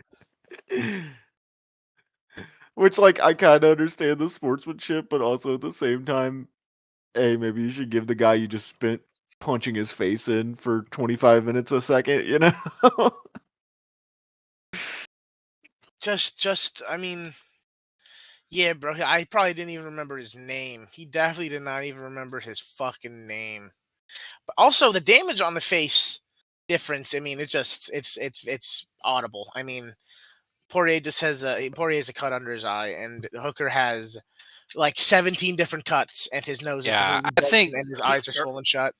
Which like I kind of understand the sportsmanship, but also at the same time, hey, maybe you should give the guy you just spent punching his face in for 25 minutes a second, you know? I mean, yeah, bro. I probably didn't even remember his name. He definitely did not even remember his fucking name. But also the damage on the face difference. I mean, it's audible. I mean, Poirier has a cut under his eye, and Hooker has like 17 different cuts, and his nose is Yeah, completely I broken, think and his eyes are swollen shut.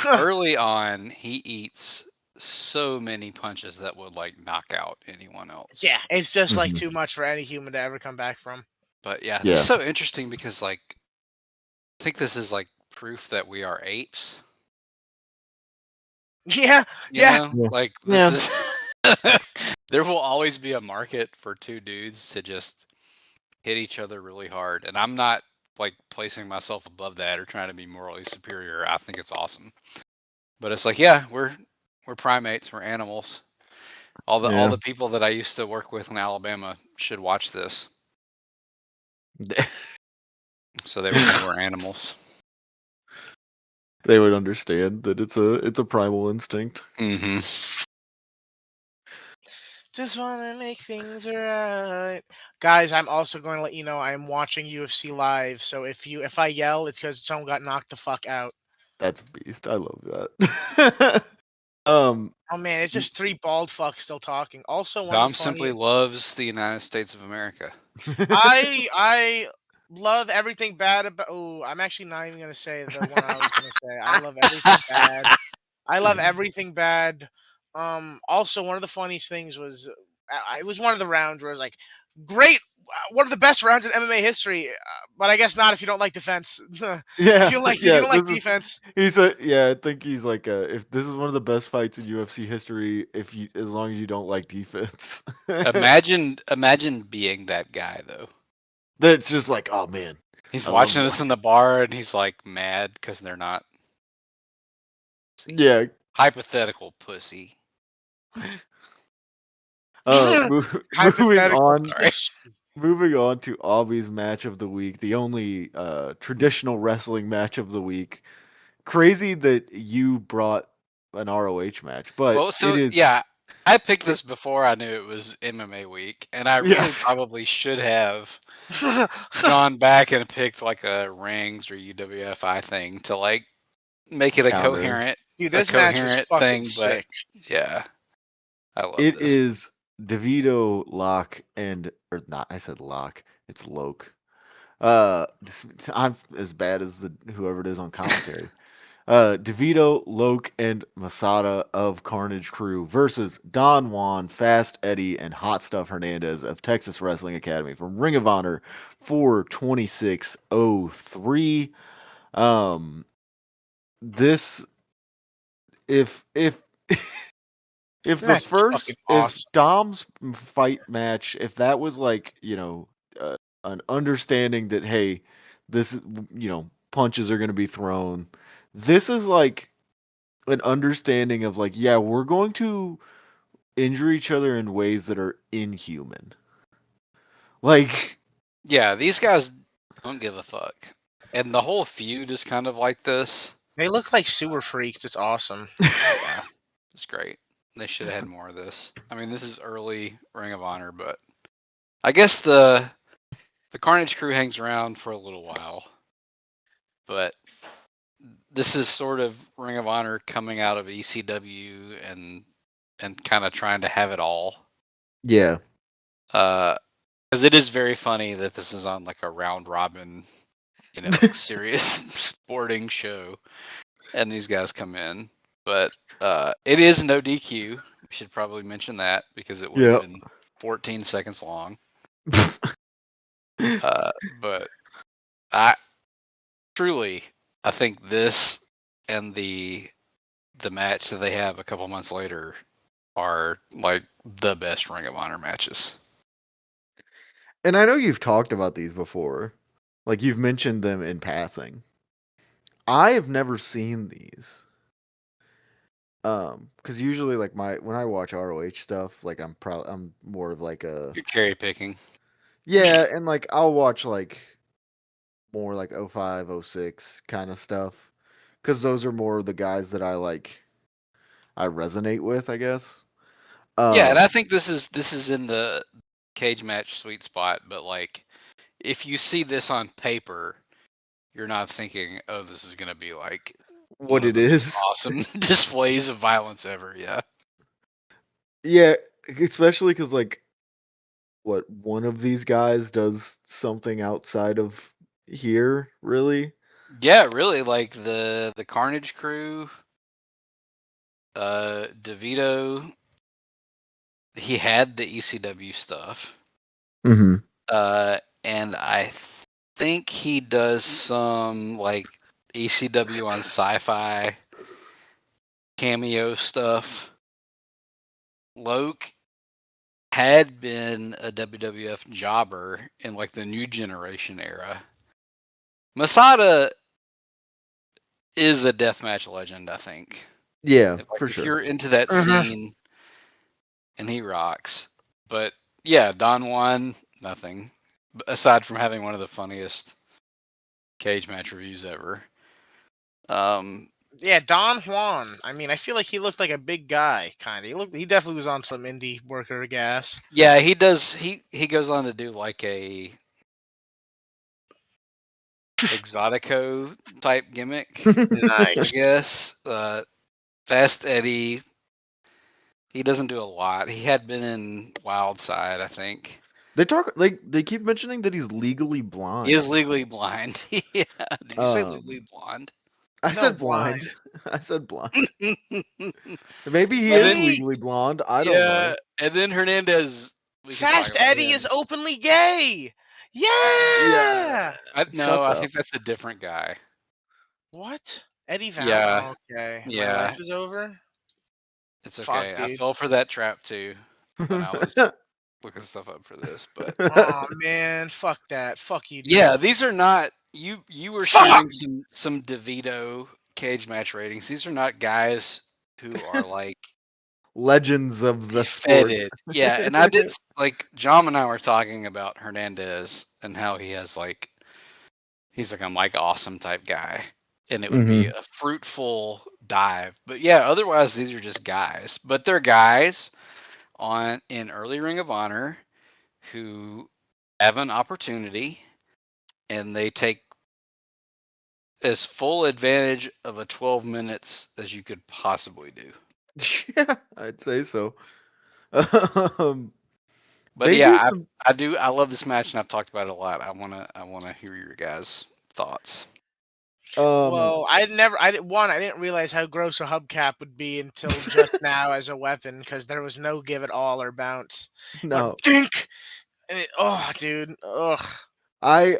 early on he eats so many punches that would like knock out anyone else. Yeah, it's just like Mhm. too much for any human to ever come back from. But yeah, this Yeah. is so interesting because like I think this is like proof that we are apes. Yeah, You yeah. know? Yeah. Like Yeah. this is there will always be a market for two dudes to just hit each other really hard. And I'm not like placing myself above that or trying to be morally superior. I think it's awesome. But it's like, yeah, we're primates, we're animals. All Yeah. the people that I used to work with in Alabama should watch this. So they would know we're animals. They would understand that it's a primal instinct. Mm-hmm. Just want to make things right. Guys, I'm also going to let you know I'm watching UFC live. So if I yell, it's because someone got knocked the fuck out. That's a beast. I love that. um Oh man, it's just three bald fucks still talking. Also, one of the Dom simply funniest. loves the United States of America. I love everything bad about. Oh, I'm actually not even gonna say the one I was gonna say. I love everything bad. I love everything bad. Also, one of the funniest things was it was one of the rounds where it was like, great, one of the best rounds in MMA history. But I guess not if you don't like defense. Yeah, If you yeah. don't like defense, Yeah, I think he's like, if this is one of the best fights in UFC history, as long as you don't like defense. Imagine being that guy though. That's just like, oh man, He's I love watching this that. in the bar and he's like mad because they're not Yeah. hypothetical pussy. Moving hypothetical. on, Sorry. moving on to Aubie's match of the week, the only traditional wrestling match of the week. Crazy that you brought an ROH match, but Well, so it is. yeah, I picked this before I knew it was MMA week, and I Yeah. really probably should have gone back and picked like a Rings or UWFI thing to like make it a Counter. coherent Dude, this match was fucking thing. But sick. yeah, I love It this. is DeVito, Locke, or not. I said Locke. It's Loke. I'm as bad as whoever it is on commentary. DeVito, Loke, and Masada of Carnage Crew versus Don Juan, Fast Eddie, and Hot Stuff Hernandez of Texas Wrestling Academy from Ring of Honor for 2603. This if if the That's fucking first if awesome. Dom's fight match, if that was like, an understanding that, hey, this is, punches are going to be thrown, this is like an understanding of like, yeah, we're going to injure each other in ways that are inhuman. Like, Yeah, these guys don't give a fuck, and the whole feud is kind of like this. They look like sewer freaks. It's awesome. Yeah, it's great. They should have had more of this. I mean, this is early Ring of Honor, but I guess the Carnage Crew hangs around for a little while. But this is sort of Ring of Honor coming out of ECW and kind of trying to have it all. yeah. Because it is very funny that this is on like a round robin like serious sporting show, and these guys come in. But it is no DQ. We should probably mention that because it would have Yep. been 14 seconds long. But I truly, I think this and the match that they have a couple months later are like the best Ring of Honor matches. And I know you've talked about these before. Like you've mentioned them in passing. I have never seen these. Because usually like when I watch ROH stuff, like I'm more of like a You're cherry picking. yeah, and like I'll watch like more like 05, 06 kind of stuff. Because those are more the guys that I resonate with, I guess. Yeah, and I think this is in the cage match sweet spot, but like if you see this on paper, you're not thinking, oh, this is gonna be like what one of it the most is. awesome displays of violence ever. Yeah. Yeah, especially because like what one of these guys does something outside of here, really. Yeah, really, like the Carnage crew, DeVito, he had the ECW stuff. Mm-hmm. And I think he does some like ECW on sci-fi cameo stuff. Loke had been a WWF jobber in like the New Generation era. Masada is a deathmatch legend, I think. Yeah, Like for if sure. you're into that Mhm. scene, and he rocks. But yeah, Don Juan, nothing aside from having one of the funniest cage match reviews ever. Yeah, Don Juan. I mean, I feel like he looked like a big guy, kind of. He definitely was on some indie worker gas. Yeah, he does. He goes on to do like a exotico type gimmick, I Nice. guess. Fast Eddie. He doesn't do a lot. He had been in Wild Side, I think. They keep mentioning that he's legally He is blind. legally blind. Yeah. Did you say legally blonde? I No, said blind. blind. I said blind. and Maybe he is then Wait, legally blonde. I don't yeah, know. and then Hernandez. We can talk Fast about Eddie him. is openly gay. Yeah. Yeah. No, Shuts I up. think that's a different guy. What? Eddie Val? Yeah, Oh, okay. My yeah, life is over. it's Fuck, okay. I dude. fell for that trap too when I was looking stuff up for this. But Oh man, fuck that. Fuck you, dude. yeah, these are not you. You were Fuck. showing some DeVito cage match ratings. These are not guys who are like Legends of the sport. fetid. Yeah, and I did like John and I were talking about Hernandez and how he has like he's like a Mike Awesome type guy, and it would be Hmm. a fruitful dive. But yeah, otherwise these are just guys. But they're guys on in early Ring of Honor who have an opportunity and they take as full advantage of a 12 minutes as you could possibly do. Yeah, I'd say so. Um, But they do yeah, some. I love this match and I've talked about it a lot. I wanna hear your guys' thoughts. Um, Well, I didn't realize how gross a hubcap would be until just now as a weapon because there was no give it all or bounce. It went no, dink. Oh, dude. Ugh. I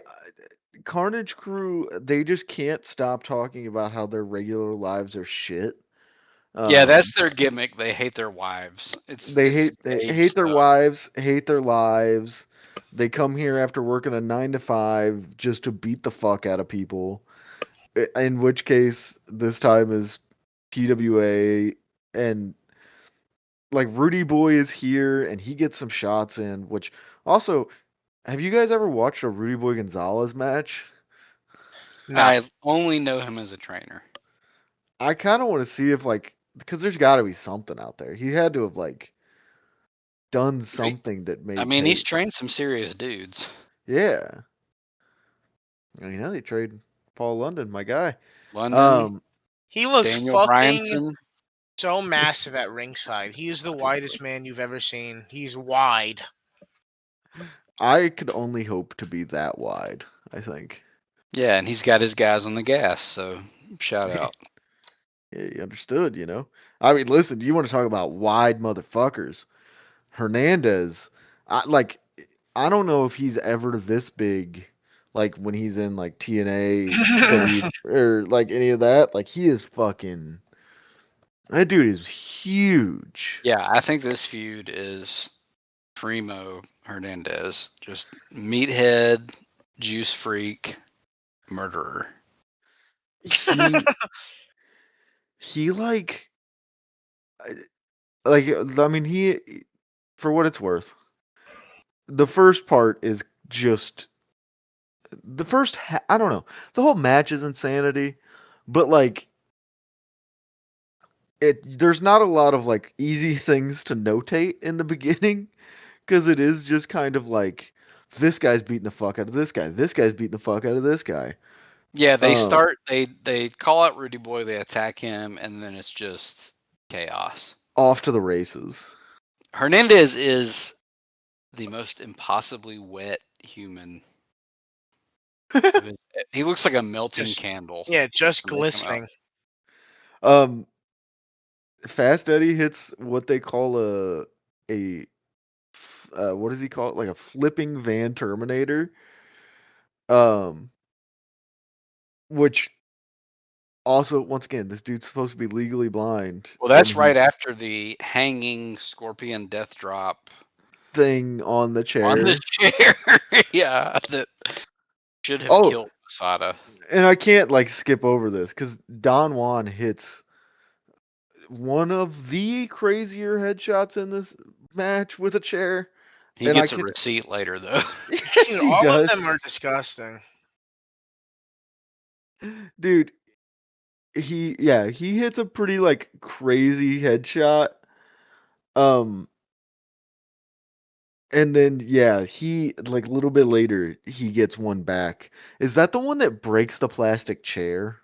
Carnage Crew. They just can't stop talking about how their regular lives are shit. Yeah, Um, that's their gimmick. They hate their wives. they It's they babe hate their stuff. wives, hate their lives. They come here after working a 9 to 5 just to beat the fuck out of people. In which case, this time is TWA, and like Rudy Boy is here and he gets some shots in. Which also, have you guys ever watched a Rudy Boy Gonzalez match? No. I only know him as a trainer. I kind of want to see if like because there's got to be something out there. He had to have like done something that I made mean, he's tape. trained some serious dudes. Yeah, you know they trade Paul London, my guy. London, Um, He looks Daniel fucking Bryanson. so massive at ringside. He is the obviously. widest man you've ever seen. He's wide. I could only hope to be that wide. I think. Yeah, and he's got his guys on the gas, so shout out. Yeah, he understood, I mean, listen, you want to talk about wide motherfuckers? Hernandez, I don't know if he's ever this big, like when he's in like TNA, or like any of that. Like he is fucking. That dude is huge. Yeah, I think this feud is primo Hernandez. Just meathead, juice freak, murderer. He he I mean he, for what it's worth, the first part is just I don't know. The whole match is insanity, but like there's not a lot of like easy things to notate in the beginning because it is just kind of like this guy's beating the fuck out of this guy. This guy's beating the fuck out of this guy. Yeah, they Um, start they call out Rudy Boy, they attack him, and then it's just chaos. Off to the races. Hernandez is the most impossibly wet human. He looks like a melting candle. Yeah, just when they come out. glistening. Fast Eddie hits what they call a what does he call it? Like a flipping Van Terminator. Which also, once again, this dude's supposed to be legally blind. Well, that's and right after the hanging scorpion death drop thing on the chair. on the chair. Yeah, that should have killed Masada. And I can't like skip over this because Don Juan hits one of the crazier headshots in this match with a chair. He And gets a receipt later, though. Yes, Dude, he all does. of them are disgusting. Dude, he hits a pretty like crazy headshot. And then he like a little bit later he gets one back. Is that the one that breaks the plastic chair?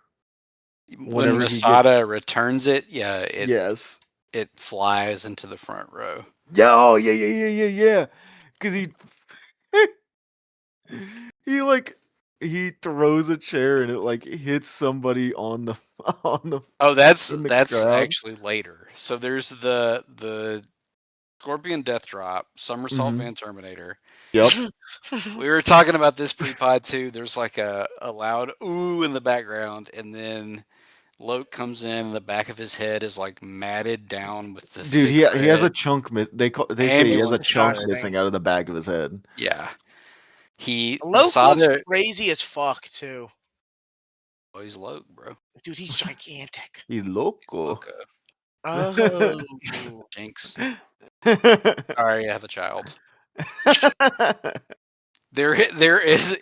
When Masada returns it, it flies into the front row. Yeah. Because he throws a chair and it like hits somebody on the Oh, that's crowd. actually later. So there's the Scorpion Death Drop, Somersault Van Terminator. Yep. We were talking about this pre-pod too. There's like a loud ooh in the background, and then Loke comes in, and the back of his head is like matted down with the Dude, he has a chunk they say he has a chunk missing out of the back of his head. Yeah. Loke looks crazy as fuck too. Oh, he's Loke, bro. Dude, he's gigantic. He's loco. Oh, Jinx. Sorry, I have a child. There is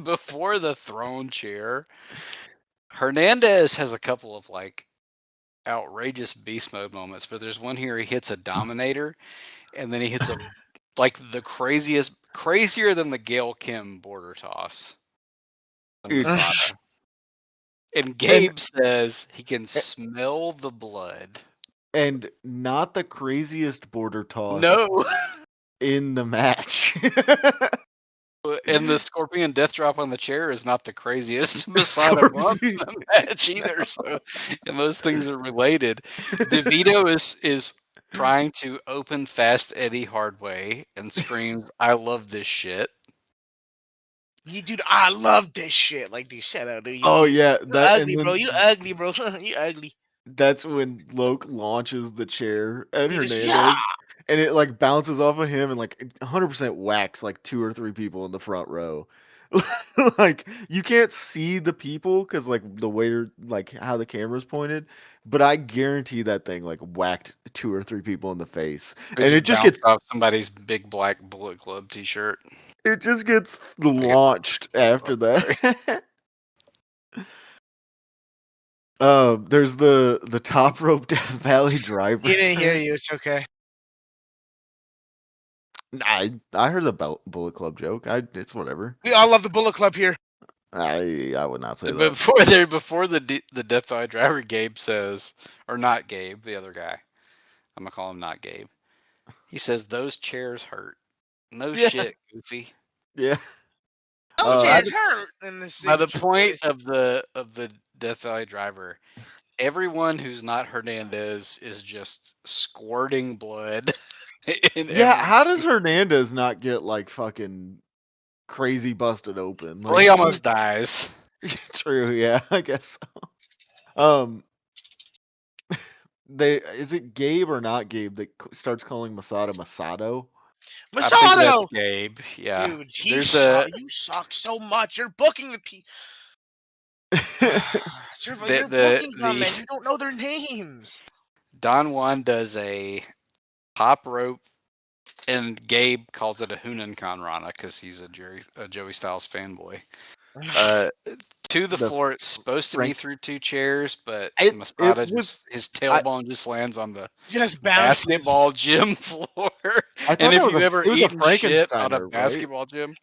before the throne chair. Hernandez has a couple of like outrageous beast mode moments, but there's one here he hits a dominator, and then he hits a like the crazier than the Gail Kim border toss. And Gabe says he can smell the blood. And not the craziest border toss. No. In the match. And the Scorpion Death Drop on the chair is not the craziest Masada bump in the match either. So, and those things are related. DeVito is trying to open Fast Eddie Hardway and screams, "I love this shit." Dude, I love this shit. Like, dude, shut up, dude. You're ugly, bro. You ugly, bro. You ugly. That's when Loke launches the chair at Hernandez, and it like bounces off of him and like 100% whacks like 2 or 3 people in the front row. Like you can't see the people because like the way like how the camera's pointed, but I guarantee that thing like whacked 2 or 3 people in the face, and it just gets off somebody's big black Bullet Club T-shirt. It just gets launched after that. There's the top rope Death Valley driver. He didn't hear you. It's okay. I heard the Bullet Club joke. It's whatever. We all love the Bullet Club here. I would not say but that. Before the Death Valley driver, Gabe says, or not Gabe, the other guy. I'm gonna call him not Gabe. He says those chairs hurt. No shit, Goofy. Yeah. Oh, Jared's hurt. And this By the just point voice. of the Death Valley driver, everyone who's not Hernandez is just squirting blood. Yeah, how does Hernandez not get like fucking crazy busted open? Well, he Like, almost dies. true, yeah, I guess so. Is it Gabe or not Gabe that starts calling Masada Masato? I think that's Masato! Gabe. Yeah. Dude, You suck so much. You're booking the you're the booking them and you don't know their names. Don Juan does a top rope, and Gabe calls it a Hunan Kanrana because he's a Joey Styles fanboy. To the floor, it's supposed to be through 2 chairs, but Masada his tailbone just lands on the basketball gym floor. And if you ever eaten shit on a basketball gym,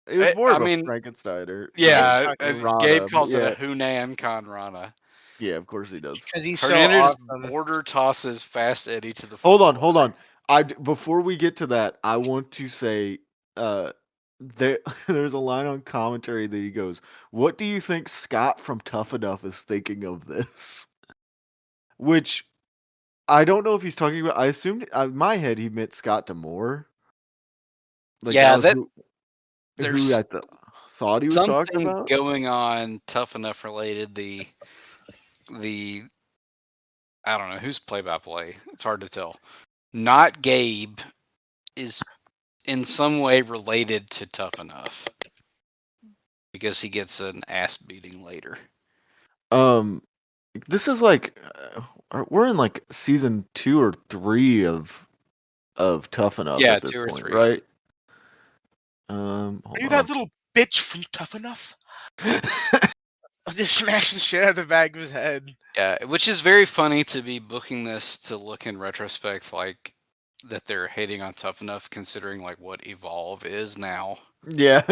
it was more of a Frankensteiner. Yeah, Gabe calls it a Hunan Kanrana. Yeah, of course he does. Because he's Hernandez so awesome. border tosses Fast Eddie to the floor. Hold on. Before we get to that, I want to say there's a line on commentary that he goes, "What do you think Scott from Tough Enough is thinking of this?" Which I don't know if he's talking about. I assumed in my head he meant Scott D'Amore. Like, yeah, who I thought he was talking about. Going on Tough Enough related. The I don't know who's play-by-play. It's hard to tell. Not Gabe is in some way related to Tough Enough because he gets an ass beating later. This is like we're in like season 2 or 3 of Tough Enough. Yeah, at this 2 or point, 3, right? Are you that little bitch from Tough Enough? I'll just smash the shit out of the back of his head. Yeah, which is very funny to be booking this to look in retrospect like that they're hating on Tough Enough, considering like what Evolve is now. Yeah,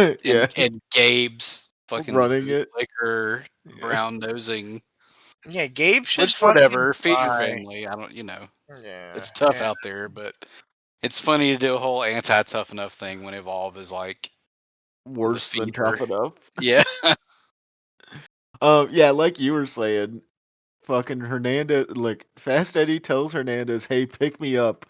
and Gabe's fucking running it, liquor, brown nosing. Yeah, Gabe should whatever. Feed your family. I don't, Yeah, it's tough out there, but it's funny to do a whole anti-Tough Enough thing when Evolve is like worse than Tough Enough. Yeah. Yeah, like you were saying, fucking Hernandez, like Fast Eddie tells Hernandez, "Hey, pick me up,"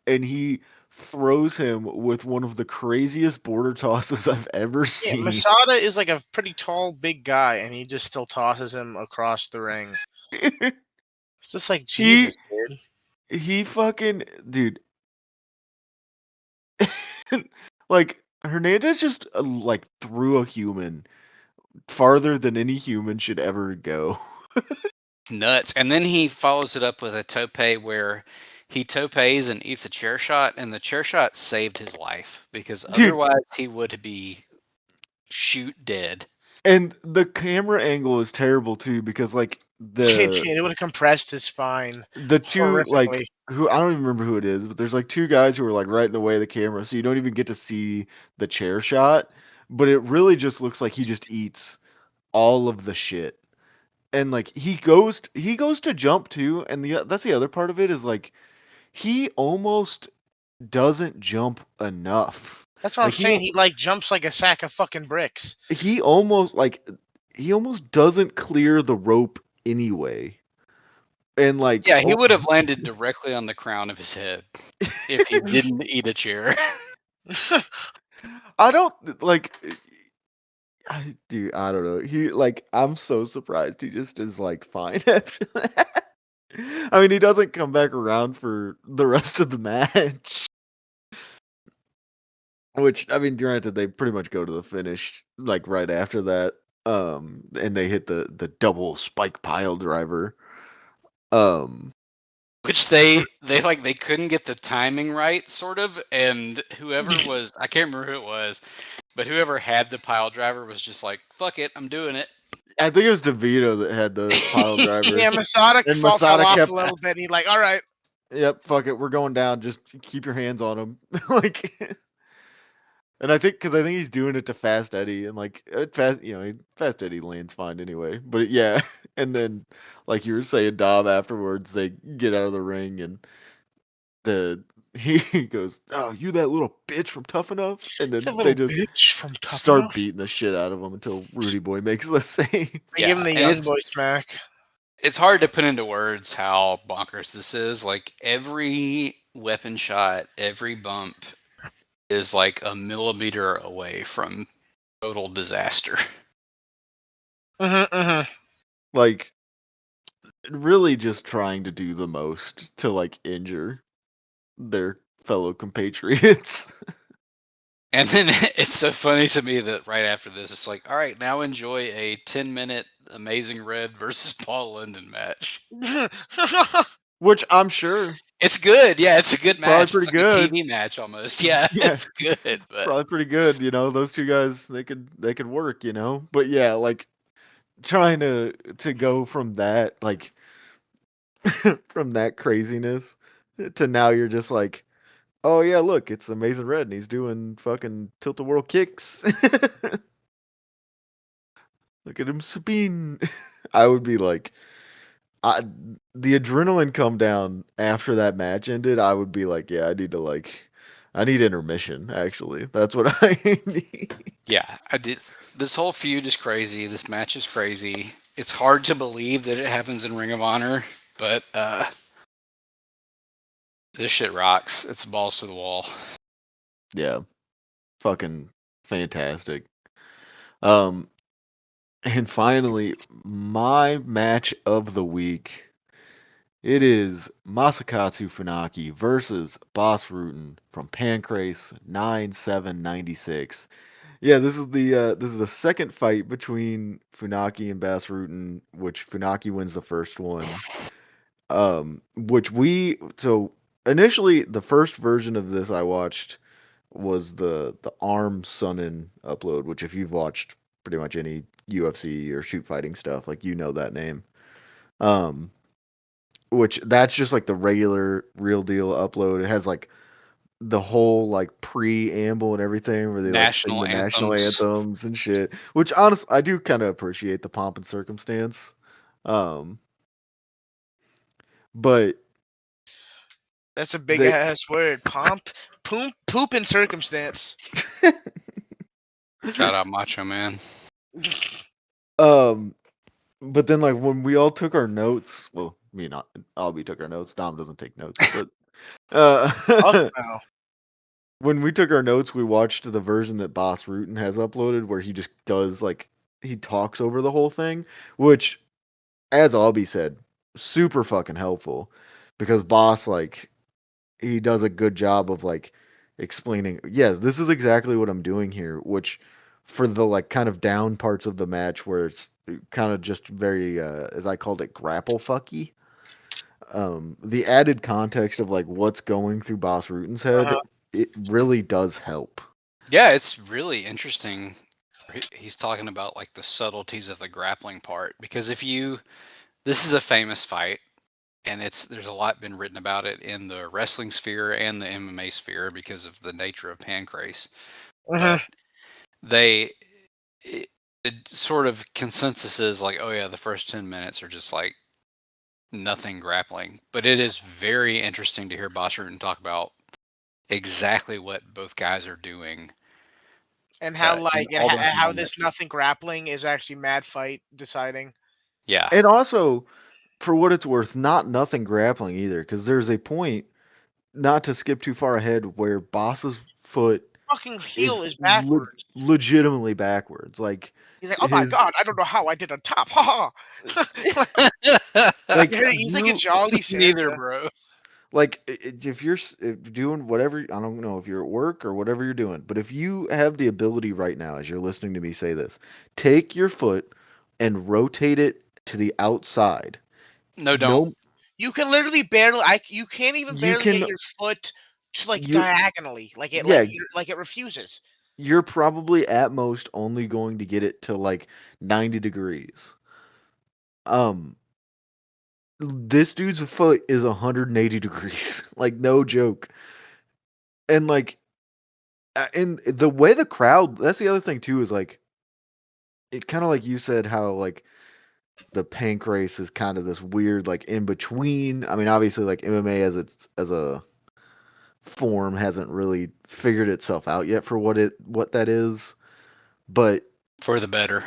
and he throws him with one of the craziest border tosses I've ever seen. Masada is like a pretty tall, big guy, and he just still tosses him across the ring. It's just like Jesus, dude. He fucking dude. Like Hernandez just like threw a human farther than any human should ever go. Nuts. And then he follows it up with a tope where he topes and eats a chair shot, and the chair shot saved his life because otherwise he would be shoot dead. And the camera angle is terrible too because like it would have compressed his spine. The two like who I don't even remember who it is, but there's like 2 guys who are like right in the way of the camera, so you don't even get to see the chair shot. But it really just looks like he just eats all of the shit. And like he goes to jump too, and that's the other part of it is like he almost doesn't jump enough. That's what I'm saying. He like jumps like a sack of fucking bricks. He almost doesn't clear the rope anyway. And like he would have landed directly on the crown of his head if he didn't eat a chair. I don't like. I don't know. He like I'm so surprised he just is like fine after that. I mean, he doesn't come back around for the rest of the match. Which I mean, granted, they pretty much go to the finish like right after that. And they hit the double spike pile driver. Which they couldn't get the timing right, sort of, and whoever was, I can't remember who it was, but whoever had the pile driver was just like, fuck it, I'm doing it. I think it was DeVito that had the pile driver. Yeah, Masada fell off a little bit. He's like, all right. Yep, fuck it, we're going down. Just keep your hands on him. Like, and I think he's doing it to Fast Eddie, and like Fast Eddie lands fine anyway. But yeah, and then like you were saying, Dom, afterwards they get out of the ring, and he goes, "Oh, you that little bitch from Tough Enough," and The then they little just bitch from Tough start Enough. beating the shit out of him until Rudy Boy makes the save. They give him the and young boy smack. it's hard to put into words how bonkers this is. Like every weapon shot, every bump is like a millimeter away from total disaster. Like, really just trying to do the most to like injure their fellow compatriots. And then it's so funny to me that right after this, it's like, all right, now enjoy a 10-minute Amazing Red versus Paul London match. Which I'm sure It's good. Yeah, it's a good Probably match. pretty It's like good. a TV match almost. Yeah, Yeah. it's good. But probably pretty good, those two guys they could work, But yeah, like trying to go from that like from that craziness to now you're just like, oh yeah, look, it's Amazing Red and he's doing fucking tilt-a-whirl kicks. Look at him spin. I would be like, the adrenaline come down after that match ended. I would be like, yeah, I need intermission. Actually, that's what I need. yeah, I did. This whole feud is crazy. This match is crazy. It's hard to believe that it happens in Ring of Honor, but this shit rocks. It's balls to the wall. Yeah, fucking fantastic. And finally, my match of the week. It is Masakatsu Funaki versus Bas Rutten from Pancrase 9796. Yeah, this is the second fight between Funaki and Bas Rutten, which Funaki wins the first one. So initially the first version of this I watched was the Arm Sonnen upload, which if you've watched pretty much any UFC or shoot fighting stuff, like that name. Which that's just like the regular real deal upload. It has like the whole like preamble and everything where they like sing National the national anthems. anthems and shit. Which honestly I do kind of appreciate the pomp and circumstance. Um but That's a big they ass word. Poop, and circumstance. Shout out Macho Man. um but then like when we all took our notes, well, me not Albie took our notes. Dom doesn't take notes, but Fuck uh no. when we took our notes, we watched the version that Bas Rutten has uploaded where he just does like he talks over the whole thing, which as Albie said, super fucking helpful because Boss like he does a good job of like explaining, yes, this is exactly what I'm doing here, which for the like kind of down parts of the match where it's kind of just very as I called it grapple fucky. The added context of like what's going through Boss Rutten's head, it really does help. Yeah, it's really interesting. He's talking about like the subtleties of the grappling part because this is a famous fight and there's a lot been written about it in the wrestling sphere and the MMA sphere because of the nature of Pancrase. But it sort of consensus is like, oh yeah, the first 10 minutes are just like nothing grappling. But it is very interesting to hear Bas Rutten talk about exactly what both guys are doing. And how in like and all how, those how this moments. nothing grappling is actually mad fight deciding. Yeah. And also, for what it's worth, nothing grappling either, because there's a point, not to skip too far ahead, where Boss's foot Fucking heel is is backwards. legitimately backwards. Like He's like, oh my his god, I don't know how I did on top. Ha ha. like He's like a jolly Neither, Santa. bro. like if you're doing whatever, I don't know if you're at work or whatever you're doing, but if you have the ability right now as you're listening to me say this, take your foot and rotate it to the outside. No, don't. No, You can literally you can't even you barely get can your foot to like you diagonally. yeah, Like it refuses. you're probably at most only going to get it to like 90 degrees. Um, this dude's foot is 180 degrees, like no joke. And like, and the way the crowd, that's the other thing too, is like, it kind of like you said how like the Pancrase is kind of this weird like in between. I mean, obviously like MMA as a form hasn't really figured itself out yet for what that is. But For the better.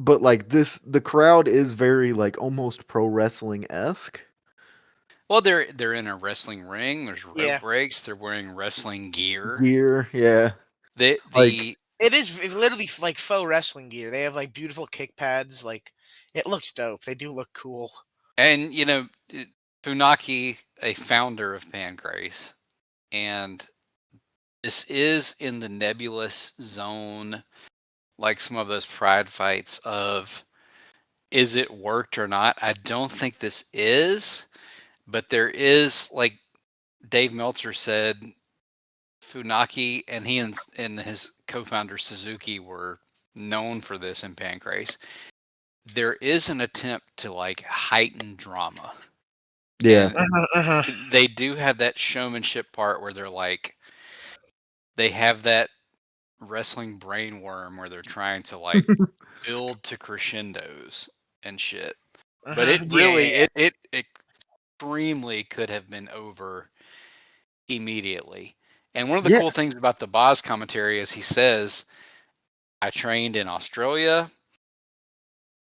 like the crowd is very like almost pro wrestling-esque. Well, they're in a wrestling ring. There's rope Yeah. breaks. They're wearing wrestling gear. Gear, yeah. The Like- It is literally like faux wrestling gear. They have like beautiful kick pads. Like it looks dope. They do look cool. And Funaki, a founder of Pancrase, and this is in the nebulous zone, like some of those pride fights of, is it worked or not? I don't think this is, but there is, like Dave Meltzer said, Funaki and he and his co-founder Suzuki were known for this in Pancrase. There is an attempt to like heighten drama. Yeah. And they do have that showmanship part where they're like, they have that wrestling brainworm where they're trying to like build to crescendos and shit. But it really, it extremely could have been over immediately. And one of the cool things about the Bas commentary is he says, I trained in Australia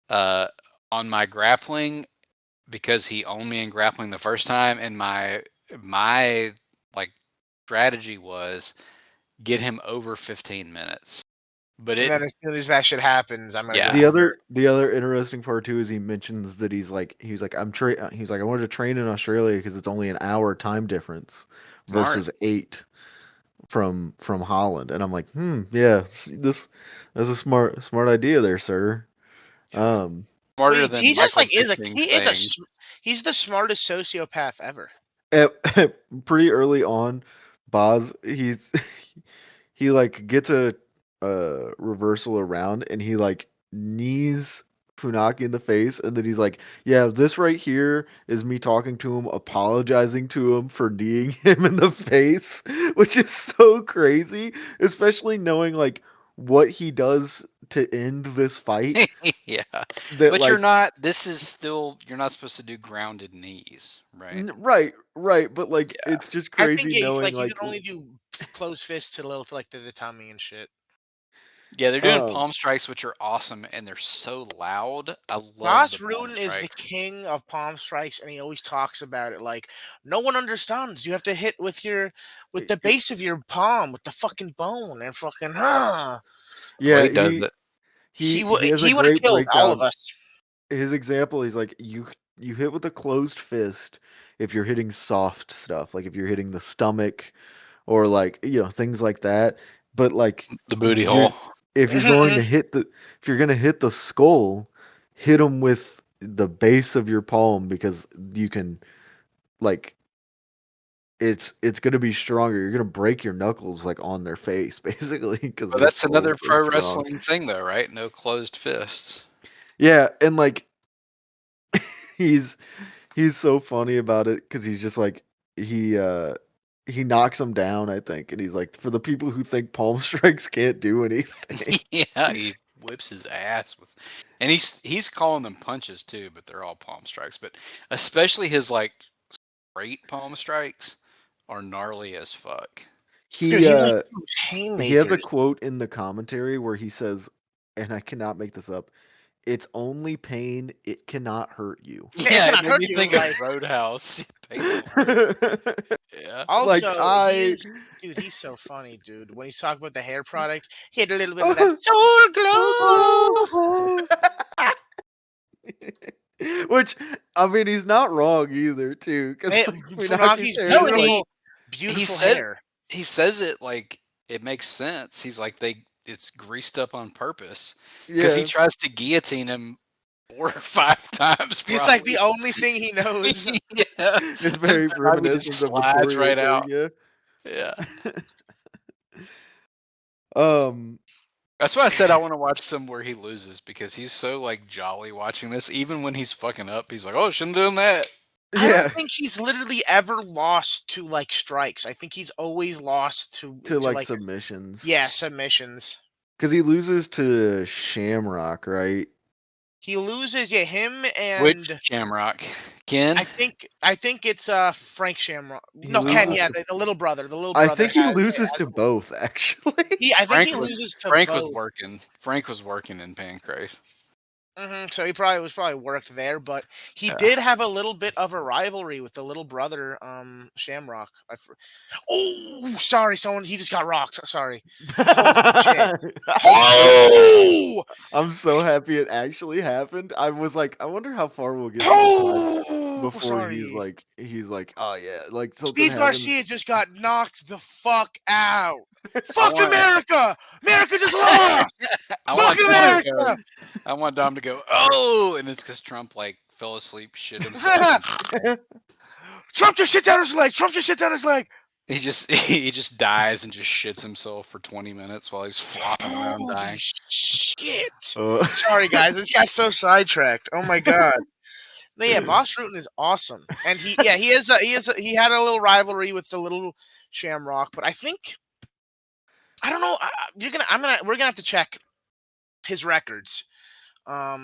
on my grappling because he owned me in grappling the first time, and my like strategy was get him over 15 minutes. But and then as soon as that shit happens, I'm gonna the other interesting part too is he mentions that he's like I wanted to train in Australia because it's only an hour time difference versus 8 from Holland, and I'm like, yeah, that's a smart idea there, sir. Smarter than he's just like he's the smartest sociopath ever. Pretty early on, Bas he like gets a reversal around and he like knees Funaki in the face, and then he's like, yeah, this right here is me talking to him, apologizing to him for kneeing him in the face, which is so crazy, especially knowing like what he does to end this fight. Yeah. That, but like, you're not supposed to do grounded knees, right? Right, but like it's just crazy I think knowing like you can only do closed fists to the tummy and shit. Yeah, they're doing palm strikes, which are awesome, and they're so loud. I love Bas Rutten is the king of palm strikes, and he always talks about it like, no one understands. You have to hit with the base of your palm, with the fucking bone, and fucking, Yeah, he has a would have great killed all breakdown. of us. His example, he's like, you hit with a closed fist if you're hitting soft stuff, like if you're hitting the stomach or like, things like that. But like the booty hole. If you're going to hit the skull, hit them with the base of your palm, because you can, like, it's going to be stronger. You're going to break your knuckles like on their face, basically. Because that's another pro wrestling thing, though, right? No closed fists. Yeah, and like he's so funny about it because he's just like he knocks him down, I think, and he's like, for the people who think palm strikes can't do anything. Yeah, he whips his ass with, and he's calling them punches too, but they're all palm strikes. But especially his like straight palm strikes are gnarly as fuck. He has a quote in the commentary where he says, and I cannot make this up, it's only pain, it cannot hurt you. Yeah, it made me think of Roadhouse. Yeah. Also, he's so funny, dude. When he's talking about the hair product, he had a little bit of that soul glow. Which, I mean, he's not wrong either, too. Because beautiful hair. He says it like it makes sense. He's like, it's greased up on purpose because he tries to guillotine him 4 or 5 times. Probably. It's like the only thing he knows. Yeah, it's very reminiscent of the Poirier right thing, out. Yeah. That's why I said I want to watch some where he loses, because he's so like jolly watching this. Even when he's fucking up, he's like, "Oh, shouldn't have done that." I don't think he's literally ever lost to like strikes. I think he's always lost to like submissions. Yeah, submissions. Because he loses to Shamrock, right? He loses, yeah, him Which and Shamrock? Ken? I think it's Frank Shamrock. He No, Ken, loses yeah, to- the little brother. The little I brother think he has loses to a- both, actually. I think he loses to Frank both. was working. Frank was working in Pancrase. So he probably worked there, but he Yeah. did have a little bit of a rivalry with the little brother, Shamrock. Oh, sorry, he just got rocked. Sorry. Holy shit. Oh! I'm so happy it actually happened. I was like, I wonder how far we'll get Oh! before he's like, oh yeah, like something Steve happened. Garcia just got knocked the fuck out. I Fuck want- America! America just lost! I Fuck want Dom to America! go. I want Dom to go. Oh, and it's because Trump like fell asleep, shit himself. Trump just shit down his leg. Trump just shit down his leg. he just dies and just shits himself for 20 minutes while he's flopping around Holy dying. shit. Uh, Sorry, guys. This got so sidetracked. Oh my god. No, yeah, Bas Rutten is awesome, and he had a little rivalry with the little Shamrock, but I think I don't know. We're gonna have to check his records. I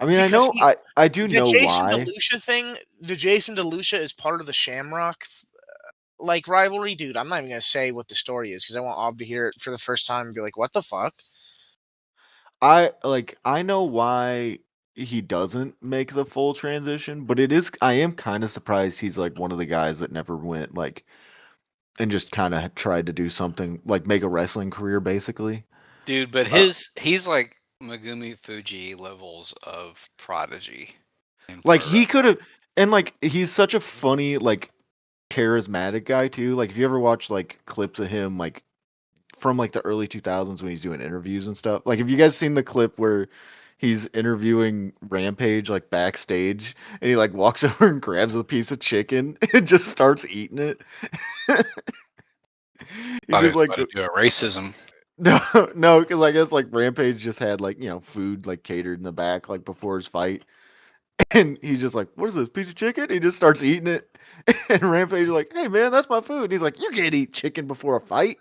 mean, I Because know, I do The know Jason why. DeLucia thing, the Jason DeLucia is part of the Shamrock like rivalry, dude. I'm not even gonna say what the story is because I want Ob to hear it for the first time and be like, "What the fuck?" I know why he doesn't make the full transition, but I am kind of surprised he's like one of the guys that never went like and just kind of tried to do something like make a wrestling career basically. Dude, but he's like Megumi Fuji levels of prodigy. in Like pro he wrestling. could have, and like he's such a funny like charismatic guy too. Like if you ever watch like clips of him like from like the early 2000s when he's doing interviews and stuff. Like have you guys seen the clip where he's interviewing Rampage like backstage and he like walks over and grabs a piece of chicken and just starts eating it? He Thought he just was like about to do a racism. no, because I guess like Rampage just had like food like catered in the back like before his fight, and he's just like, "What is this piece of chicken?" He just starts eating it, and Rampage is like, "Hey man, that's my food." And he's like, "You can't eat chicken before a fight.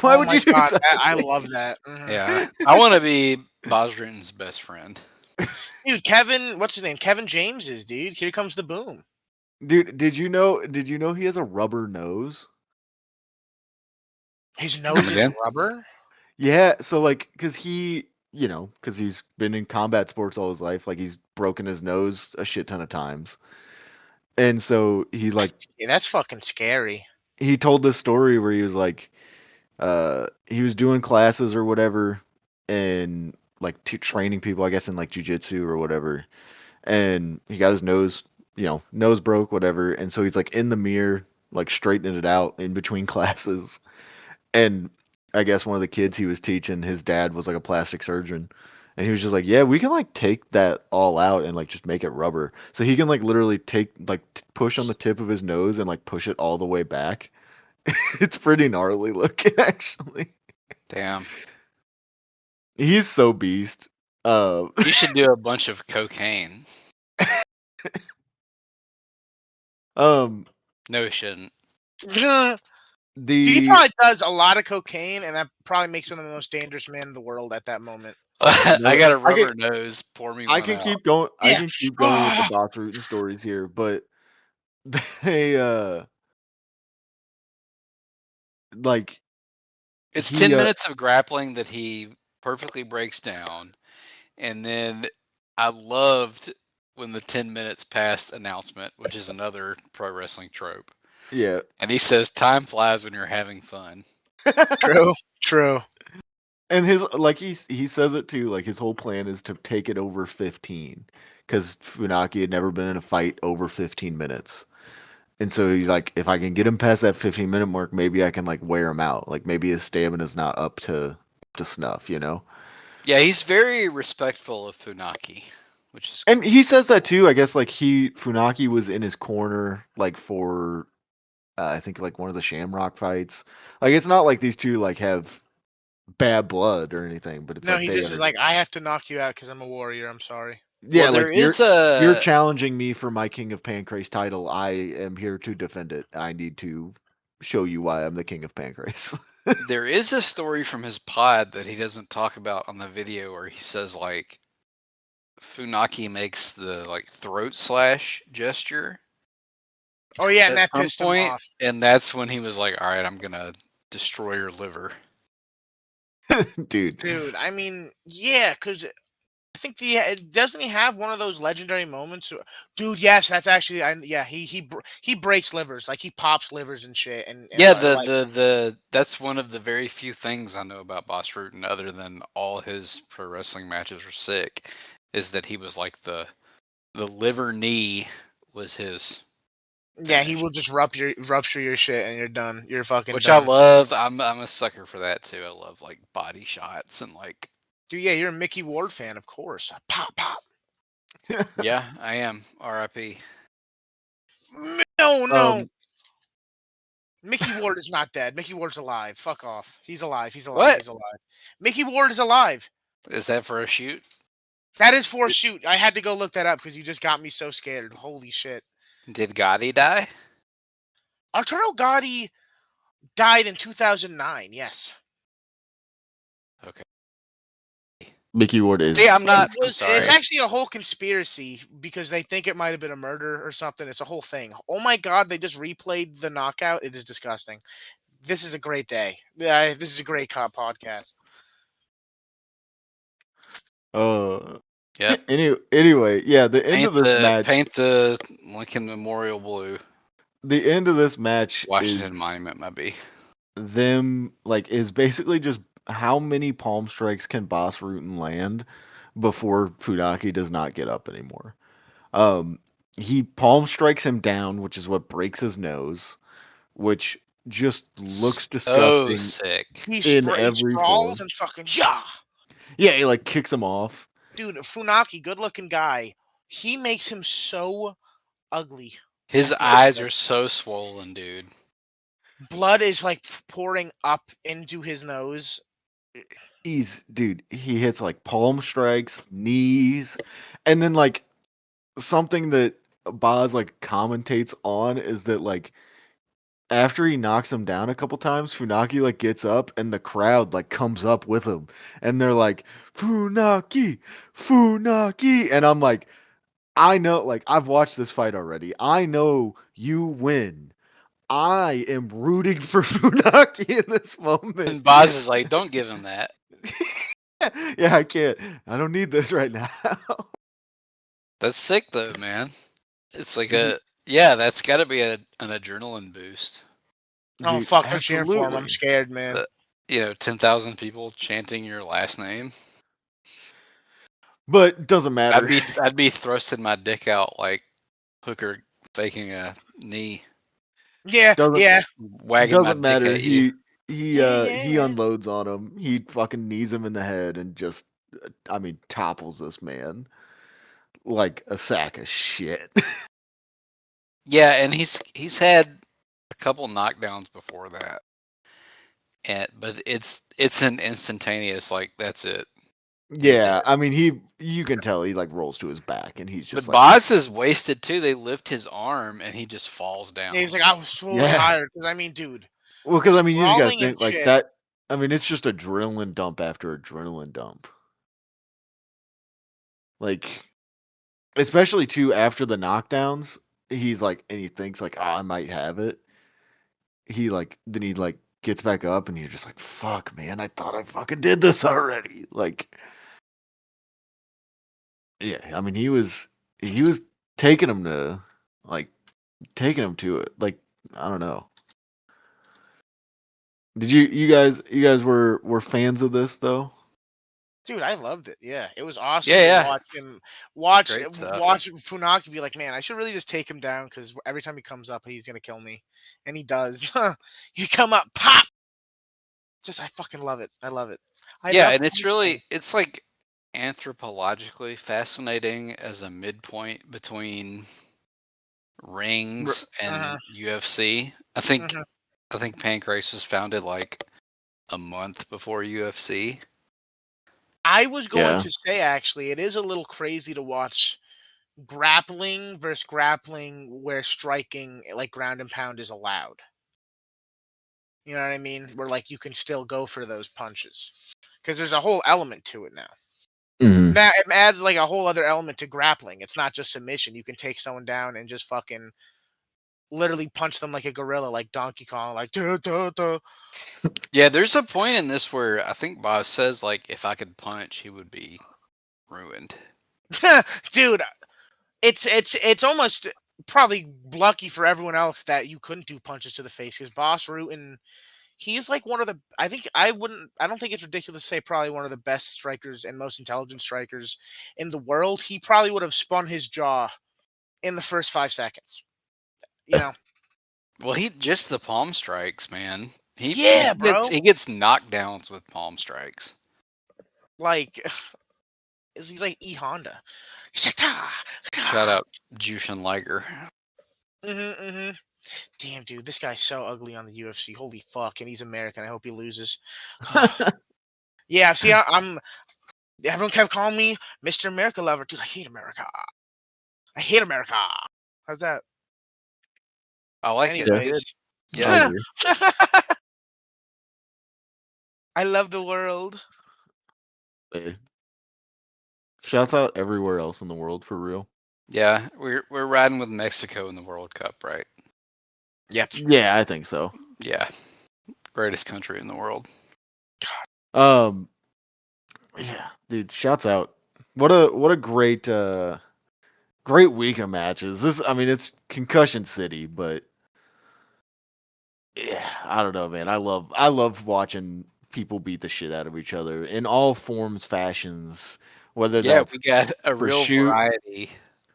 Why Oh would my you do god, such a I thing?" love that. Mhm. Yeah, I want to be Bas Rutten's best friend. Dude, Kevin, what's his name? Kevin James is, dude. Here comes the boom. Dude, did you know he has a rubber nose? His nose is again? rubber. Yeah, so like, cause cause he's been in combat sports all his life, like he's broken his nose a shit ton of times. And so he like Yeah, that's fucking scary. he told this story where he was like he was doing classes or whatever and like training people, I guess in like jujitsu or whatever. And he got his nose, nose broke, whatever. And so he's like in the mirror, like straightening it out in between classes. And I guess one of the kids he was teaching, his dad was like a plastic surgeon. And he was just like, yeah, we can like take that all out and like just make it rubber. So he can like literally push on the tip of his nose and like push it all the way back. It's pretty gnarly looking, actually. Damn. He's so beast. You should do a bunch of cocaine. um, No, he shouldn't. Dude, he the probably does a lot of cocaine, and that probably makes him the most dangerous man in the world at that moment. I got a rubber nose. Pour me I one can out. keep going. I Yeah. can keep going with the Bas Rutten stories here, but they like It's he, 10 minutes of grappling that he perfectly breaks down. And then I loved when the 10 minutes past announcement, which is another pro wrestling trope. yeah. And he says, time flies when you're having fun. True. And his like he says it too. Like his whole plan is to take it over 15 because Funaki had never been in a fight over 15 minutes. And so he's like, if I can get him past that 15-minute mark, maybe I can like wear him out. Like maybe his stamina's not up to snuff, Yeah, he's very respectful of Funaki, which is And he says that too. I guess like Funaki was in his corner like for I think like one of the Shamrock fights. Like it's not like these two like have bad blood or anything, but it's No, like he they just is like, I have to knock you out because I'm a warrior. I'm sorry. yeah, well, like there is a you're challenging me for my King of Pancrase title. I am here to defend it. I need to show you why I'm the King of Pancrase. there is a story from his pod that he doesn't talk about on the video where he says like Funaki makes the like throat slash gesture Oh yeah, and at that some pissed him point, off. and that's when he was like, "All right, I'm gonna destroy your liver." Dude. Dude, I mean, yeah, because I think doesn't he have one of those legendary moments? Dude, yes, that's actually yeah. He breaks livers, like he pops livers and shit, and Yeah, like that's one of the very few things I know about Bas Rutten, other than all his pro wrestling matches are sick, is that he was like the liver knee was his yeah, he finish, will just rupture your shit, and you're done. You're fucking which I done. love. I'm a sucker for that too. I love like body shots and like Dude, yeah, you're a Mickey Ward fan, of course. Pop, pop. yeah, I am R.I.P. No, no. Um, Mickey Ward is not dead. Mickey Ward's alive. Fuck off. He's alive. He's alive. What He's alive. Mickey Ward is alive. is that for a shoot? That is for a shoot. I had to go look that up because you just got me so scared. Holy shit. Did Gotti die? Arturo Gotti died in 2009. Yes. Okay. Mickey Ward is. See, I'm not. I'm It's sorry. actually a whole conspiracy because they think it might have been a murder or something. It's a whole thing. Oh my god, they just replayed the knockout. It is disgusting. This is a great day. Yeah, this is a great cop podcast. Uh. Yep. Anyway, yeah. The end of this match. Paint the Lincoln Memorial blue. The end of this match Washington is Monument might be. them like is basically just how many palm strikes can Bas Rutten land before Funaki does not get up anymore. Um, he palm strikes him down, which is what breaks his nose, which just looks So disgusting sick. He in every sprawls form. and fucking yeah. Yeah, he like kicks him off. Dude, Funaki, good looking guy. He makes him so ugly. His at the eyes end. are so swollen, dude. Blood is like pouring up into his nose. He hits like palm strikes, knees, and then like something that Boz like commentates on is that like after he knocks him down a couple times, Funaki like gets up and the crowd like comes up with him and they're like, Funaki, Funaki. And I'm like, I know, like, I've watched this fight already. I know you win. I am rooting for Funaki in this moment. And Boz is like, don't give him that. Yeah, I can't. I don't need this right now. That's sick though, man. It's like Dude, that's got to be an adrenaline boost. Oh dude, fuck, they're cheering for him. I'm absolutely. scared, man. 10,000 people chanting your last name. But doesn't matter. I'd be thrusting my dick out like Hooker faking a knee, Yeah, Doesn't yeah. wagging my doesn't dick matter. at you. He Yeah. unloads on him. He fucking knees him in the head and just I mean topples this man like a sack of shit. Yeah, and he's had a couple knockdowns before that, but it's an instantaneous like that's it. Yeah, I mean you can tell he like rolls to his back and he's just But like Boz is wasted too. They lift his arm and he just falls down. He's like, I was so Yeah. tired because I mean, dude, well because I mean you just gotta sprawling and think like shit. that. I mean it's just adrenaline dump after adrenaline dump. Like especially too after the knockdowns, he's like and he thinks like I might have it. He like gets back up and you're just like fuck man, I thought I fucking did this already. Like yeah, I mean he was taking him to like taking him to it. Like I don't know. Did you guys were fans of this though? Dude, I loved it. Yeah, it was awesome Yeah, to yeah. watch him watch Great stuff. watch Funaki be like, man, I should really just take him down because every time he comes up, he's gonna kill me, and he does. You come up, pop. Just I fucking love it. I love it. Yeah, and it's like anthropologically fascinating as a midpoint between rings and UFC. I think Pancrase was founded like a month before UFC. I was going Yeah. to say actually, it is a little crazy to watch grappling versus grappling where striking like ground and pound is allowed. You know what I mean? Where like you can still go for those punches because there's a whole element to it now. Mhm. Now it adds like a whole other element to grappling. It's not just submission. You can take someone down and just fucking literally punch them like a gorilla, like Donkey Kong, like duh, duh, duh. Yeah, there's a point in this where I think Boss says like if I could punch, he would be ruined. Dude, it's almost probably lucky for everyone else that you couldn't do punches to the face because Bas Rutten, he's like one of the. I don't think it's ridiculous to say probably one of the best strikers and most intelligent strikers in the world. He probably would have spun his jaw in the first 5 seconds. You know. Well, he just the palm strikes, man. Yeah, bro. He gets knockdowns with palm strikes. Like he's like E Honda. Shout out Jushin Liger. Damn, dude, this guy's so ugly on the UFC. Holy fuck, and he's American. I hope he loses. Yeah, see, I'm. Everyone kept calling me Mr. America lover. Dude, I hate America. I hate America. How's that? I like Anyways. it. Yeah. I love the world. Hey. Shouts out everywhere else in the world for real. Yeah, we're riding with Mexico in the World Cup, right? Yep. Yeah, I think so. Yeah. Greatest country in the world. Yeah, dude, shouts out. What a great great week of matches. It's Concussion City, but yeah, I don't know, man. I love watching people beat the shit out of each other in all forms, fashions, whether that's we got a real variety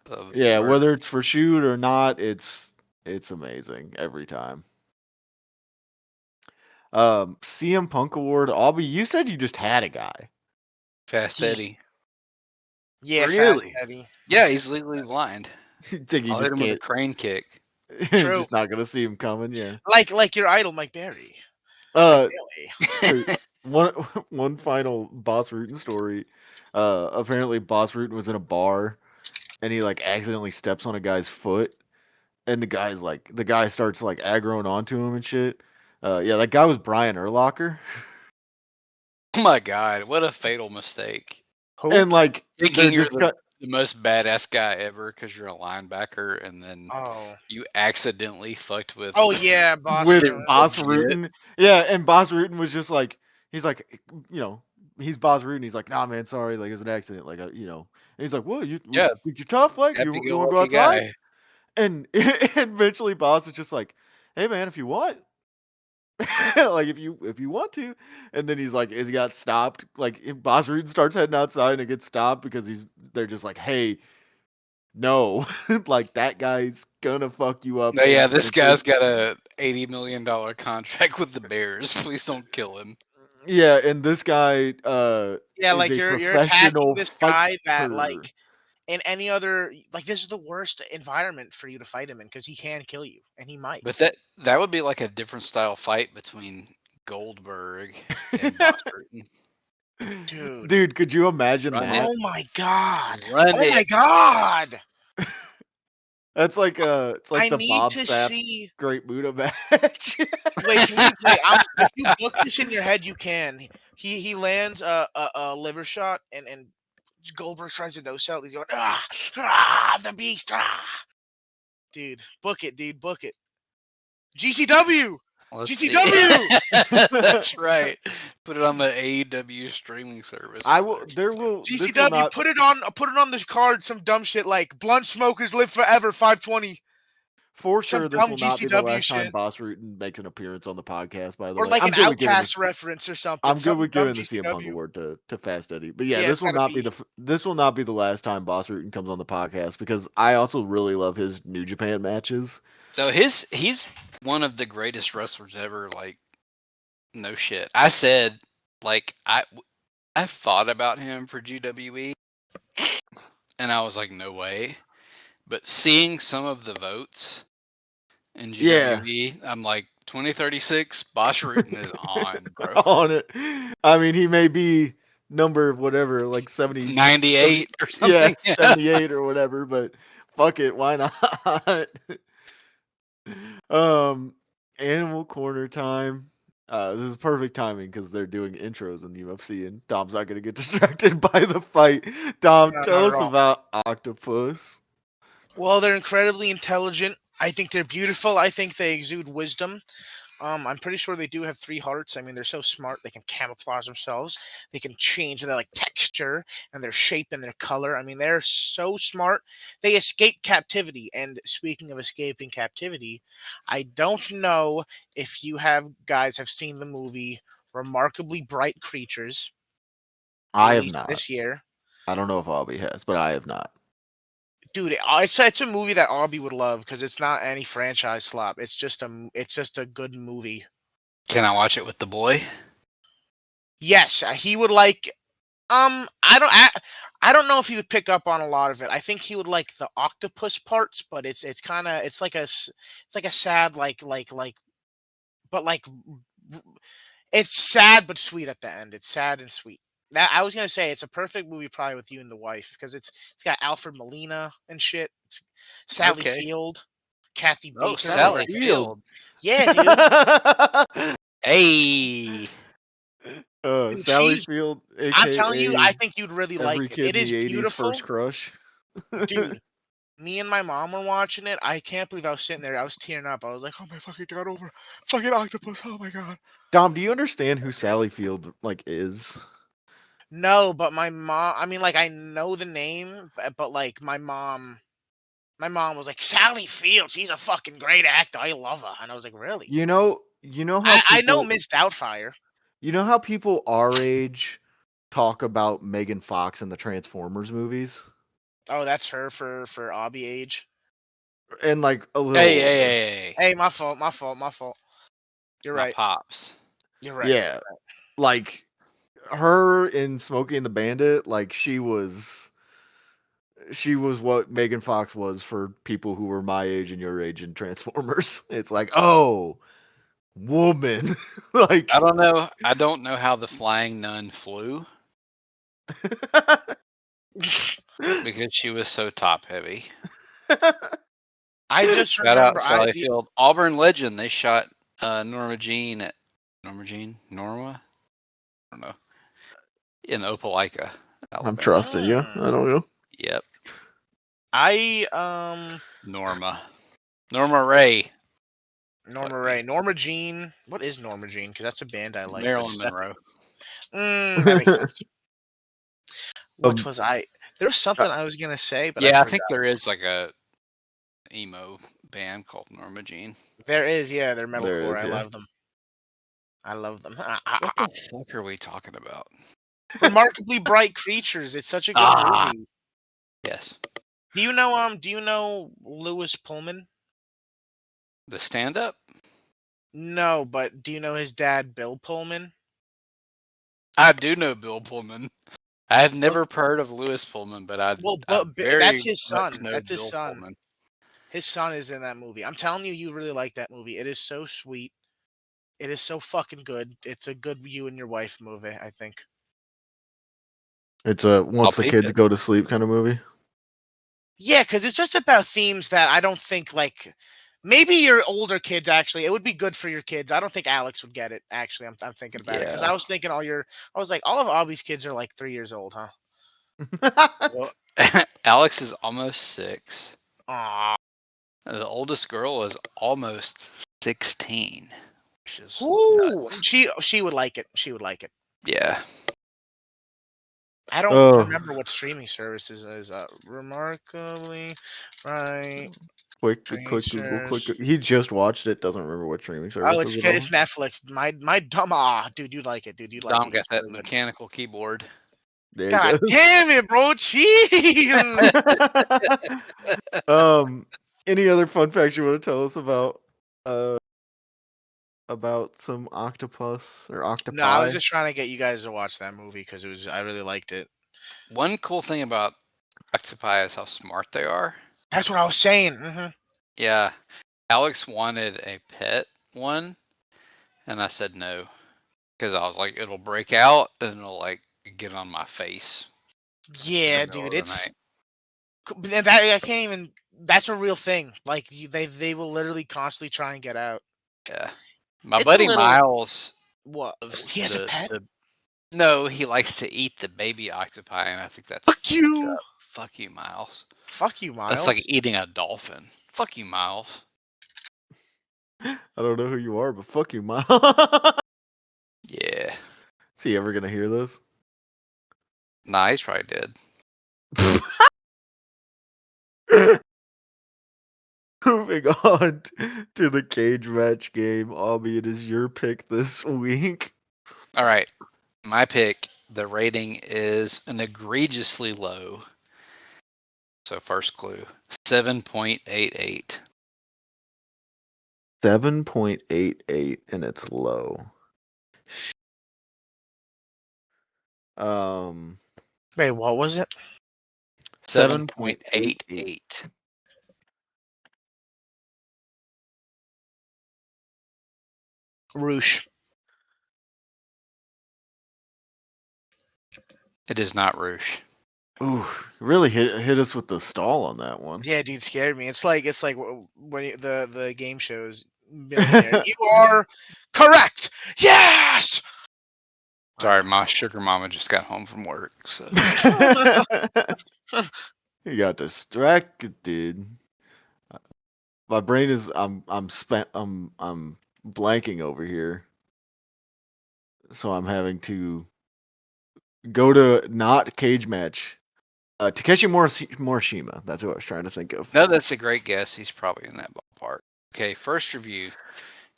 of whether it's for shoot or not, it's amazing every time. CM Punk Award, Albie, you said you just had a guy. Fast Eddie. Yeah, really? Fast Eddie. Yeah, he's legally blind. Think I'll hit him with a crane kick. You're just not gonna see him coming, yeah. Like your idol, Mike Berry. One final Bas Rutten story. Apparently Bas Rutten was in a bar and he like accidentally steps on a guy's foot and the guy starts like aggroing onto him and shit. Yeah, that guy was Brian Urlacher. Oh my god, what a fatal mistake. And like thinking you're the most badass guy ever because you're a linebacker and then you accidentally fucked with Bas Rutten. Yeah, and Bas Rutten was just like, he's like, he's Bas Rutten. He's like, nah, man, sorry, like it was an accident, like and he's like, well, you're tough, like you want to go outside? Guy. And eventually, Bas was just like, hey, man, if you want, like if you want to, and then he's like, he got stopped. Like Bas Rutten starts heading outside and it gets stopped because they're just like, hey. No, like that guy's gonna fuck you up. No, yeah, this guy's got a $80 million contract with the Bears. Please don't kill him. Yeah, and this guy, like you're attacking this guy that like in any other this is the worst environment for you to fight him in because he can kill you and he might. But that would be like a different style fight between Goldberg and Bas Rutten. Dude, could you imagine that? Oh my god! My god! That's like it's like the Bob Sapp Great Muta match. Wait, if you book this in your head, you can. He lands a liver shot and Goldberg tries to no sell. He's going the beast. Dude, book it, book it. GCW. GCW. That's right. Put it on the AEW streaming service. GCW. Put it on the card. Some dumb shit like blunt smokers live forever. 520. For sure, this will not be the last time Bas Rutten makes an appearance on the podcast. By the way, or like an Outcast reference or something. I'm good with giving the CM Punk award to Fast Eddie, but yeah, this will not be the last time Bas Rutten comes on the podcast because I also really love his New Japan matches. So he's one of the greatest wrestlers ever. Like, no shit. I said, like, I thought about him for GWE, and I was like, no way. But seeing some of the votes in GWE, I'm like, 2036, Bas Rutten is on, bro. On it. I mean, he may be number whatever, like 98 or something. Yeah, 78 or whatever, but fuck it, why not? Animal Corner time. This is perfect timing because they're doing intros in the UFC, and Dom's not gonna get distracted by the fight. Dom, No, tell not at us all. about Octopus. Well, they're incredibly intelligent. I think they're beautiful. I think they exude wisdom. I'm pretty sure they do have 3 hearts. I mean, they're so smart. They can camouflage themselves. They can change their like texture and their shape and their color. I mean, they're so smart. They escape captivity. And speaking of escaping captivity, I don't know if you guys have seen the movie Remarkably Bright Creatures I have released not. this year. I don't know if Albie has, but I have not. Dude, it's a movie that Albie would love because it's not any franchise slop. It's just a good movie. Can I watch it with the boy? Yes, he would like. I don't know if he would pick up on a lot of it. I think he would like the octopus parts, but it's kind of it's like a sad but like it's sad but sweet at the end. It's sad and sweet. Now I was gonna say it's a perfect movie probably with you and the wife because it's got Alfred Molina and shit. It's Sally Okay. Field, Kathy Bates. Oh, Sally Field. Yeah, dude. Hey. Dude, Sally she's. Field, I'm telling you, I aka think you'd really like every it. kid It in is the '80s beautiful, first crush. dude. Me and my mom were watching it. I can't believe I was sitting there. I was tearing up. I was like, "Oh my fucking god, over fucking octopus! Oh my god!" Dom, do you understand who Sally Field is? No, but my mom. I mean, like I know the name, but like my mom was like, "Sally Field. She's a fucking great actor. I love her." And I was like, "Really?" You know how I know people Miss Doubtfire. you know how people our age talk about Megan Fox in the Transformers movies? Oh, that's her for Obby age. And like a little Hey, older. hey, hey, hey. Hey, my fault. My fault. My fault. You're My right. pops. You're right. Yeah. Like her in Smokey and the Bandit, like she was what Megan Fox was for people who were my age and your age in Transformers. It's like, oh, woman. Like I don't know. I don't know how the flying nun flew because she was so top heavy. I just Shout out remember. Sally Field. Auburn legend. They shot Norma Jean at Norma. I don't know. In Opelika, I'm Alabama. trusting you. I don't know. Yep. I Norma Ray. Norma Ray, Norma Jean. What is Norma Jean? Because that's a band I like. but Marilyn it's that- Monroe. That makes sense. What Um, was I? There was something I was gonna say, but Yeah, I I think forgot. there is like a emo band called Norma Jean. There is. Yeah, they're metalcore. There is, I yeah. love them. I love them. What the fuck are we talking about? Remarkably Bright Creatures. It's such a good Ah. movie. Yes. Do you know Lewis Pullman? The stand up? No, but do you know his dad, Bill Pullman? I do know Bill Pullman. I have never heard of Lewis Pullman, but I That's his son. know That's his Bill son. Pullman. His son is in that movie. I'm telling you, you really like that movie. It is so sweet. It is so fucking good. It's a good you and your wife movie, I think. It's a once the peep kids it. go to sleep kind of movie. Yeah, because it's just about themes that I don't think like maybe your older kids actually. It would be good for your kids. I don't think Alex would get it. Actually, I'm thinking about it because Yeah. I was thinking I was like all of Aubie's kids are like 3 years old, huh? Well, Alex is almost 6. Aw. The oldest girl is almost 16, which is Ooh, nuts. she would like it. She would like it. Yeah. I don't Oh. remember what streaming services is. Remarkably right. Quick Google. Creatures. He just watched it. Doesn't remember what streaming service. Oh, it's Netflix. My dumb dude, you'd like it, dude. You'd like Dom it. got It's that really good. mechanical keyboard. There God you damn it, bro! Jeez. go. Any other fun facts you want to tell us about some octopus or octopi? No, I was just trying to get you guys to watch that movie because I really liked it. One cool thing about octopi is how smart they are. That's what I was saying. Mm-hmm. Yeah. Alex wanted a pet one, and I said no. Because I was like, it'll break out, and it'll, like, get on my face. Yeah, in the middle dude, of the it's night. that I can't even. That's a real thing. Like they will literally constantly try and get out. Yeah. My It's a buddy little- Miles What? loves He has a pet? No, he likes to eat the baby octopi, and I think that's Fuck fucked you! up. Fuck you, Miles. Fuck you, Miles. That's like eating a dolphin. Fuck you, Miles. I don't know who you are, but fuck you, Mom. Yeah. Is he ever gonna hear this? Nah, he's probably dead. Moving on to the cage match game, albeit is your pick this week. All right. My pick, the rating is an egregiously low. So first clue, 7.88. 7.88 and it's low. Wait, what was it? 7.88. 7.88. Roosh. It is not Roosh. Ooh, really hit us with the stall on that one. Yeah, dude, scared me. It's like when the game shows Millionaire. You are correct. Yes. Sorry, my sugar mama just got home from work. So You got distracted, dude. My brain is I'm blanking over here. So I'm having to go to not cage match. Takeshi Morishima. That's what I was trying to think of. no, that's a great guess. He's probably in that ballpark. Okay, first review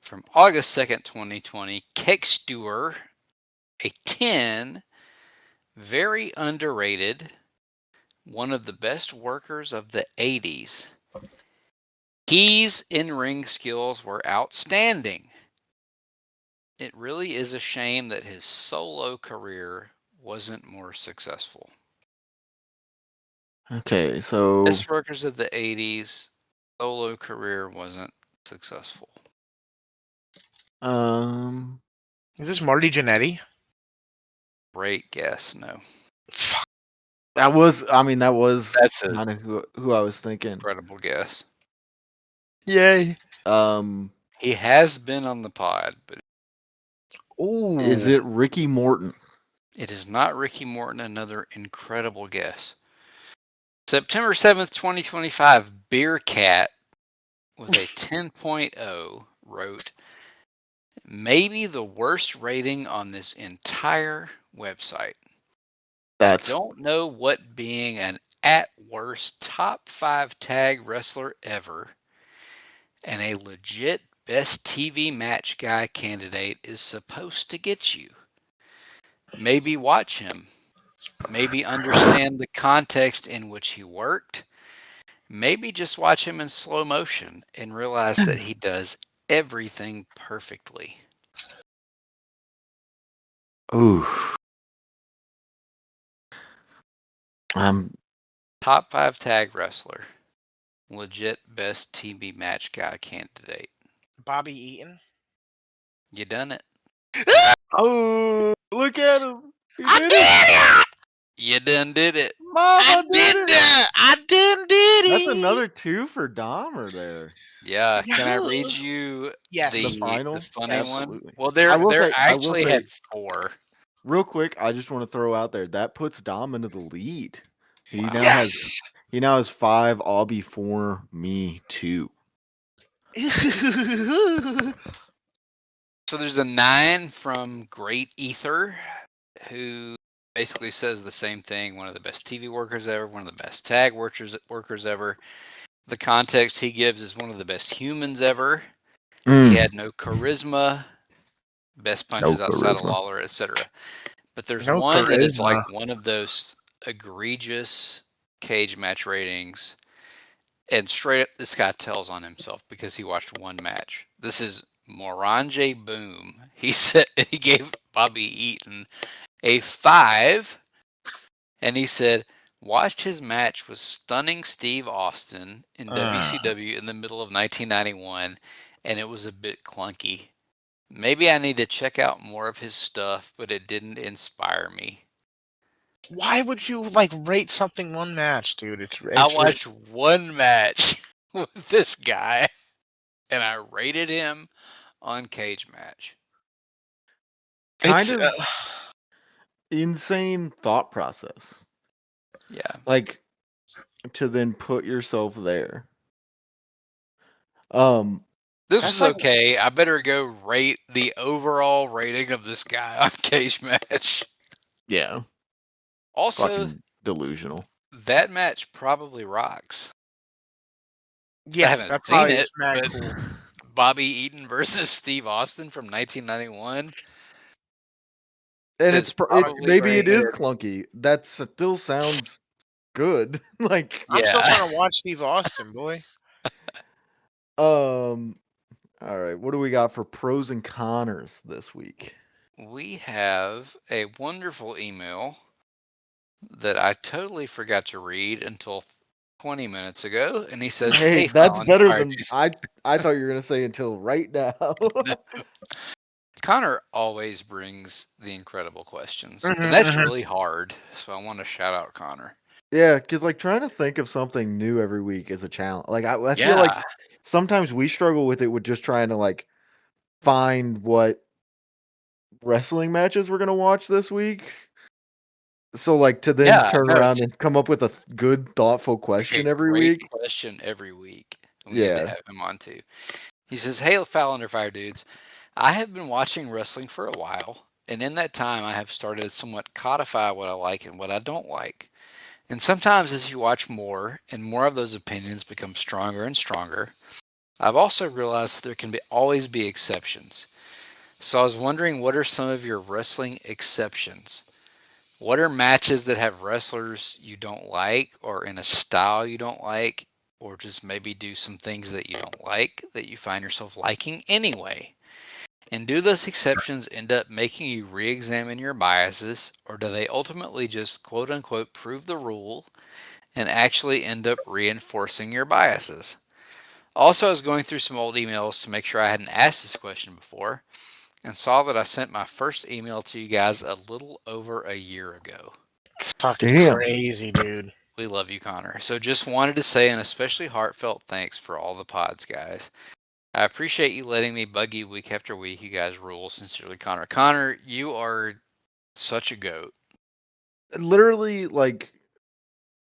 from August 2nd, 2020. Cake Stewer, a 10, very underrated, one of the best workers of the 80s. His in-ring skills were outstanding. It really is a shame that his solo career wasn't more successful. Okay, so Best workers of the 80s, solo career wasn't successful. Is this Marty Jannetty? Great guess. No. that was That's a kind of who I was thinking. incredible guess. Yay. He has been on the pod, but Ooh. Is it Ricky Morton? it is not Ricky Morton. Another incredible guess. September 7th, 2025, Beer Cat with a 10.0 wrote, maybe the worst rating on this entire website. That's Don't know what being an at worst top 5 tag wrestler ever and a legit best TV match guy candidate is supposed to get you. Maybe watch him. Maybe understand the context in which he worked. Maybe just watch him in slow motion and realize that he does everything perfectly. ooh. Top 5 tag wrestler. Legit best TV match guy candidate. Bobby Eaton. You done it. Oh, look at him! He I did did it! it! You done did it. Mama did it! I did it! That's another 2 for Dahmer there. Yeah. Can I read Yeah. you Yes. The final? the funny Absolutely. one? Well, I will there say- I will actually say- had 4. Real quick, I just want to throw out there that puts Dom into the lead. He Wow. now has 5, all before me 2. So there's a 9 from Great Ether, who basically says the same thing. One of the best TV workers ever, one of the best tag workers ever. The context he gives is one of the best humans ever. He had no charisma, best punches outside of charisma. Lawler, etc. But there's No one that is charisma. like one of those egregious cage match ratings. And straight up, this guy tells on himself because he watched one match. This is Moranje Boom. He said he gave Bobby Eaton a 5, and he said watched his match with stunning Steve Austin in WCW in the middle of 1991, and it was a bit clunky. Maybe I need to check out more of his stuff, but it didn't inspire me. Why would you rate something one match, dude? It's I watched one match with this guy, and I rated him on Cage Match. kind It's, of insane thought process. Yeah. Like to then put yourself there. Um This That's was like- okay. I better go rate the overall rating of this guy on Cage Match. yeah, Also, fucking delusional. that match probably rocks. I yeah, haven't that seen probably it, is mad but cool. Bobby Eaton versus Steve Austin from 1991. And It's it probably maybe it is rated- clunky. That still sounds good. Like I'm still Yeah. trying to watch Steve Austin, boy. all right, what do we got for pros and cons this week? We have a wonderful email that I totally forgot to read until 20 minutes ago, and he says, Hey, "Hey, that's Fallon, better sorry, than dudes." I thought you were gonna say until right now. Connor always brings the incredible questions, Mhm, and that's mhm. really hard. So I want to shout out Connor. Yeah, because like trying to think of something new every week is a challenge. Like I feel like sometimes we struggle with it with just trying to like find what wrestling matches we're gonna watch this week. So like to then Yeah, turn no, around and come up with a good, thoughtful like a question every great week. question every week. We need to Yeah. have him on too. He says, "Hey, Fallon or Fire Dudes, I have been watching wrestling for a while, and in that time, I have started to somewhat codify what I like and what I don't like. And sometimes, as you watch more and more of those opinions become stronger and stronger, I've also realized that there can always be exceptions. So I was wondering, what are some of your wrestling exceptions? What are matches that have wrestlers you don't like, or in a style you don't like, or just maybe do some things that you don't like that you find yourself liking anyway? And do those exceptions end up making you re examine your biases, or do they ultimately just quote unquote prove the rule and actually end up reinforcing your biases?" Also, I was going through some old emails to make sure I hadn't asked this question before, and saw that I sent my first email to you guys a little over a year ago. It's fucking Damn. crazy, dude. We love you, Connor. So just wanted to say an especially heartfelt thanks for all the pods, guys. I appreciate you letting me bug you week after week. You guys rule. Sincerely, Connor. Connor, you are such a goat. Literally like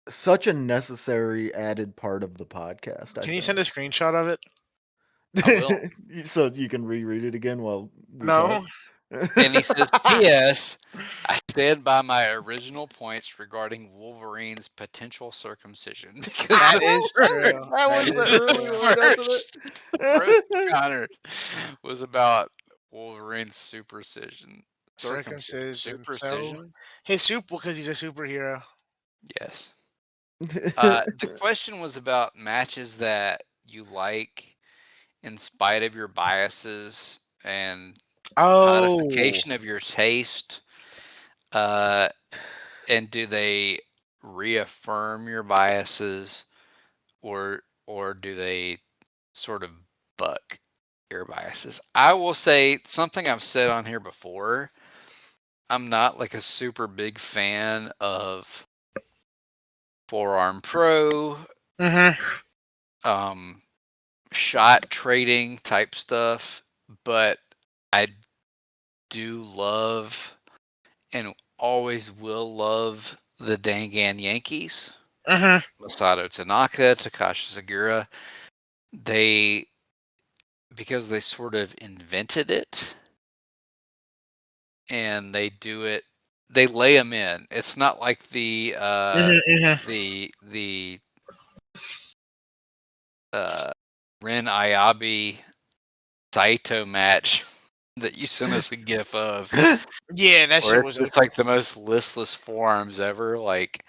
such a necessary added part of the podcast. Can you send a screenshot of it? I will. So you can reread it again while we No. talk? And he says, "P.S. I stand by my original points regarding Wolverine's potential circumcision." Because That the is true. That was the early one, wasn't first it? approach Connor was about Wolverine's circumcision. Circumcision. So Supercision? his soup because he's a superhero. Yes. The question was about matches that you like in spite of your biases and Oh, codification of your taste. And do they reaffirm your biases, or do they sort of buck your biases? I will say something I've said on here before. I'm not like a super big fan of forearm pro, mm-hmm. shot trading type stuff, but I do love and always will love the Dangan Yankees. Mm-hmm. Masato Tanaka, Takashi Sagura. They, because they sort of invented it and they do it, they lay them in. It's not like the the Ren Ayabi Saito match that you sent us a gif of. Yeah, that Where shit was. it's like the most listless forearms ever. Like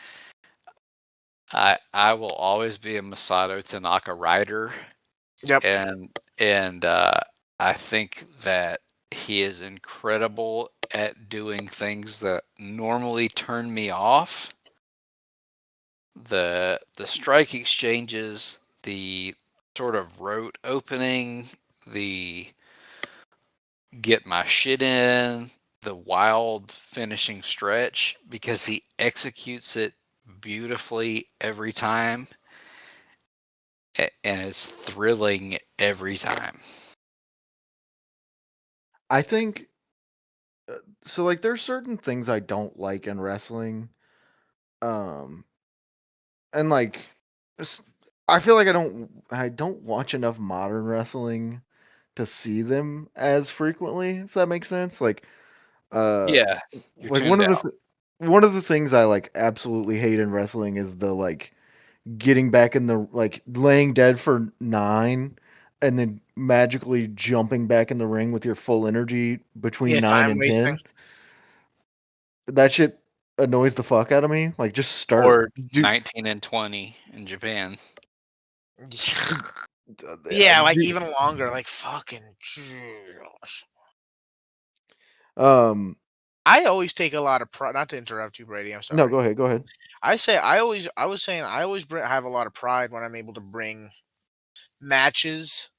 I will always be a Masato Tanaka rider. Yep. And I think that he is incredible at doing things that normally turn me off. The strike exchanges, the sort of rote opening, the get my shit in, the wild finishing stretch, because he executes it beautifully every time, and it's thrilling every time. I think so like there's certain things I don't like in wrestling. Um and like s- I feel like I don't watch enough modern wrestling to see them as frequently, if that makes sense. Uh Yeah, you're like tuned out. one of the things I like absolutely hate in wrestling is the like getting back in the like laying dead for 9 and then magically jumping back in the ring with your full energy between Yeah, 9 time and wasting. 10. That shit annoys the fuck out of me. Like just start. Or Do 19 and 20 in Japan. Yeah, like do- even longer. Like fucking. Jesus. um I always take a lot of pride. Not to interrupt you, Brady. I'm no, sorry. go ahead, go ahead. I was saying I always have a lot of pride when I'm able to bring matches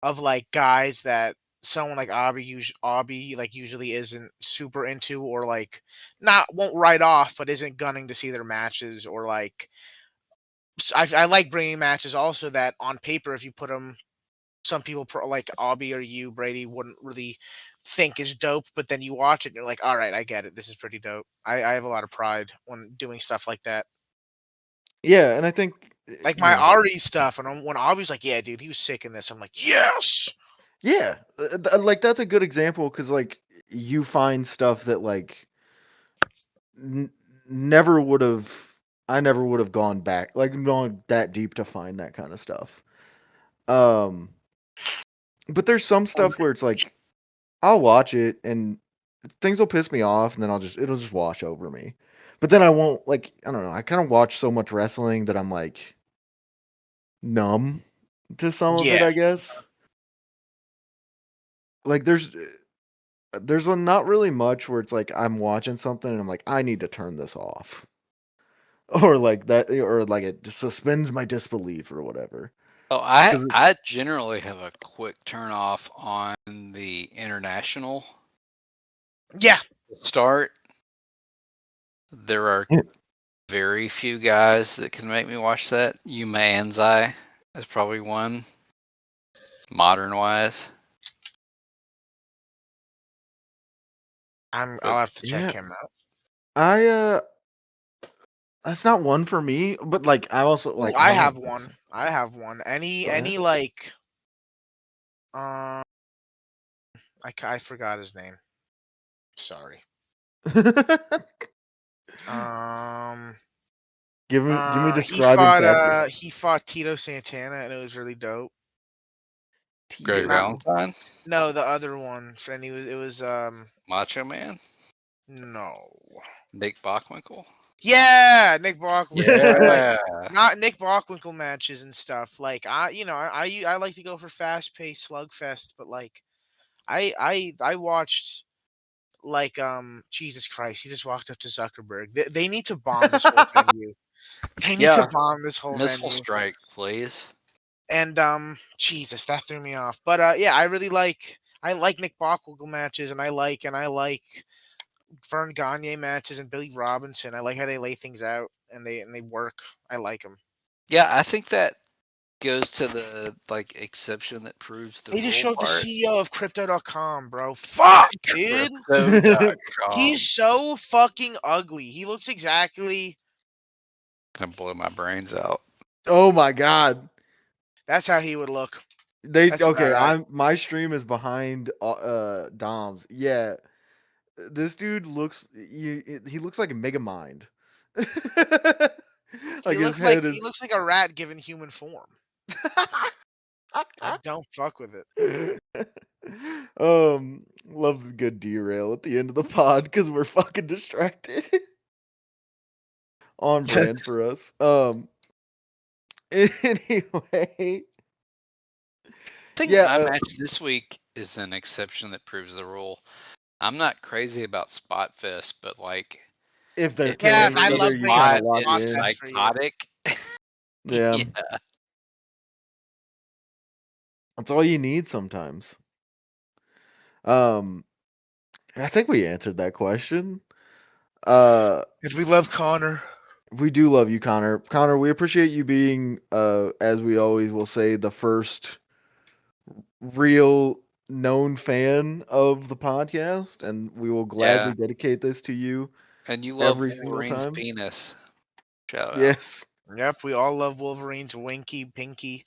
of like guys that someone like Abby like usually isn't super into, or like not won't write off but isn't gunning to see their matches, or like I like bringing matches also that on paper if you put them, some people like Abby or you, Brady, wouldn't really think is dope, but then you watch it and you're like, all right, I get it, this is pretty dope. I have a lot of pride when doing stuff like that. Yeah, and I think Like you my know, Ari stuff, and when Abby's like, yeah, dude, he was sick in this, I'm like, yes. yeah, like that's a good example cuz like you find stuff that like n- never would have I never would have gone back like gone that deep to find that kind of stuff. Um but there's some stuff where it's like I'll watch it and things will piss me off and then it'll just wash over me. But then I won't like I don't know, I kind of watch so much wrestling that I'm like numb to some of it, Yeah. I guess. Like there's not really much where it's like I'm watching something and I'm like I need to turn this off. Or like that or like it just suspends my disbelief or whatever. Oh, I 'Cause I generally have a quick turn off on the international Yeah. start. There are very few guys that can make me watch that. Yuma Anzai is probably one, modern wise. I'll But have to check yeah, him out. I that's not one for me, but like I also Oh, like I I don't know. have one. I have one. Go Any ahead. like um I forgot his name. Sorry. Um Give me he describing factors. he fought Tito Santana and it was really dope. Greg Tito. Not Valentine, no, the other one. And it was Macho Man, no. Nick Bockwinkel. Yeah, Nick Bockwinkel. I like Yeah. not Nick Bockwinkel matches and stuff. Like I like to go for fast paced slugfests, but like I watched like Jesus Christ, he just walked up to Zuckerberg. They need to bomb this whole venue. They need to Yeah. bomb this whole Missile venue. strike, please. And Jesus, that threw me off. But yeah, I like Nick Bockwinkel matches, and I like Vern Gagne matches and Billy Robinson. I like how they lay things out and they work. I like them. Yeah, I think that goes to the like exception that proves the They just rule showed the part. CEO of Crypto.com, bro. Fuck, dude. Crypto.com. He's so fucking ugly. He looks exactly. Gonna blow my brains out. Oh my god. That's how he would look. They That's about okay, right. my stream is behind Dom's. Yeah. This dude he looks like a mega mind. Like his head He is looks like a rat given human form. I don't fuck with it. loves a good derail at the end of the pod because we're fucking distracted. On brand for us. Anyway. I think Yeah, my match this week is an exception that proves the rule. I'm not crazy about Spot Fest, but like if they're if Yeah, killing I each every other, love you bringing kind up of spot lock is in. Spotfest for you. psychotic, Yeah. yeah. That's all you need sometimes. Um, I think we answered that question. Did we love Connor? We do love you, Connor. Connor, we appreciate you being, as we always will say, the first real known fan of the podcast, and we will gladly Yeah. dedicate this to you. And you love Every single Wolverine's time. penis. Shout out. Yes. Yep, we all love Wolverine's Winky, Pinky,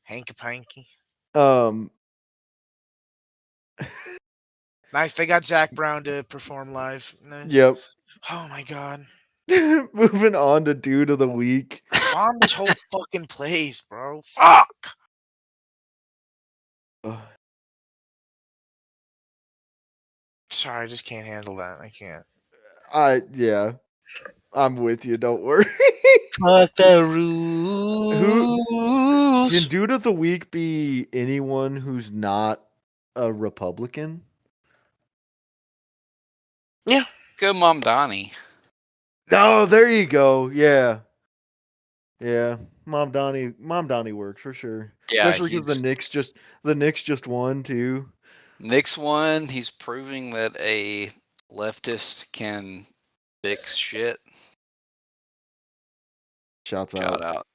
Hanky Panky. Um. Nice. They got Zach Brown to perform live. Nice. Yep. Oh my god. Moving on to Dude of the Week. Bomb this whole fucking place, bro. Fuck. Ugh. Sorry, I just can't handle that. I can't. Yeah. I'm with you. Don't worry. Fuck the Can rules. Dude of the Week be anyone who's not a Republican? Good Mom Donnie. Oh, there you go. Yeah. Yeah. Mom Donnie works for sure. Yeah, Especially because the Knicks just won too. Nick's won. He's proving that a leftist can fix shit. Shouts Shout out. out.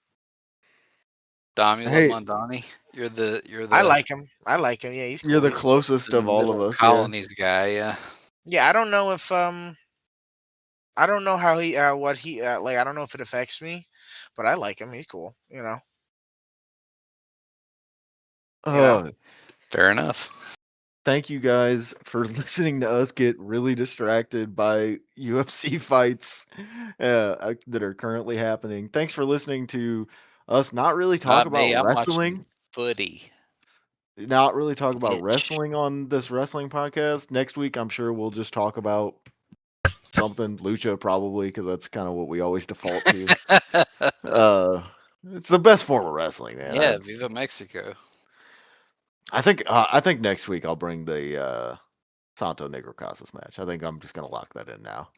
Dom, you Hey. love Mondani? You're the I like him. Yeah, he's cool. You're the He's- closest of all of us. Yeah. Colonies guy, yeah. Yeah, I don't know if I don't know how he what he like. I don't know if it affects me, but I like him. He's cool. You know. Oh, Fair enough. thank you guys for listening to us get really distracted by UFC fights that are currently happening. Thanks for listening to us not really talk Not me, about I'm wrestling. watching footy. Not really talk about Bitch. wrestling on this wrestling podcast. Next week, I'm sure we'll just talk about something lucha, probably, because that's kind of what we always default to. It's the best form of wrestling, man. Yeah, Viva Mexico. I think next week I'll bring the Santo Negro Casas match. I think I'm just gonna lock that in now.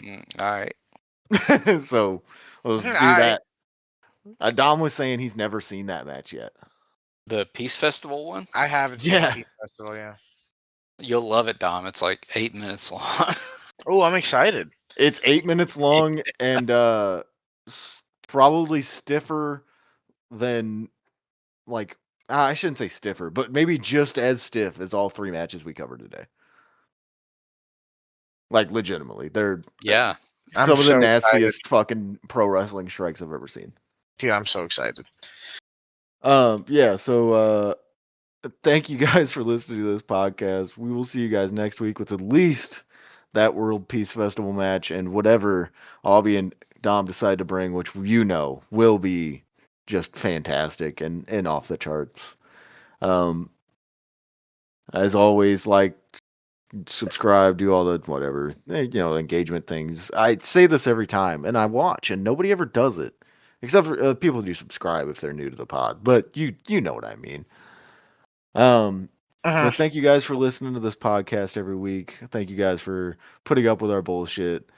All right. So let's do Alright. that. Dom was saying he's never seen that match yet. The Peace Festival one? I haven't seen Yeah. the Peace Festival. Yeah. You'll love it, Dom. It's like 8 minutes long. Oh, I'm excited. It's 8 minutes long and probably stiffer than like I shouldn't say stiffer, but maybe just as stiff as all 3 matches we covered today. Like legitimately, they're Yeah. some I'm of the so nastiest fucking pro wrestling strikes I've ever seen. Dude, I'm so excited. Yeah, so thank you guys for listening to this podcast. We will see you guys next week with at least that World Peace Festival match and whatever Albie and Dom decide to bring, which you know will be just fantastic and off the charts. As always, like, subscribe, do all the whatever, engagement things. I say this every time, and I watch, and nobody ever does it. Except for people do subscribe if they're new to the pod, but you know what I mean. But thank you guys for listening to this podcast every week. Thank you guys for putting up with our bullshit.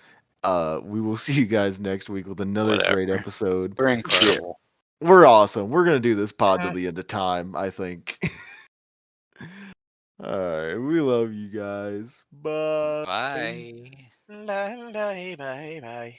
We will see you guys next week with another great Whatever. episode. We're incredible. We're awesome. We're gonna do this pod to the end of time, I think. Alright, we love you guys. Bye. Bye. Bye, bye, bye, bye.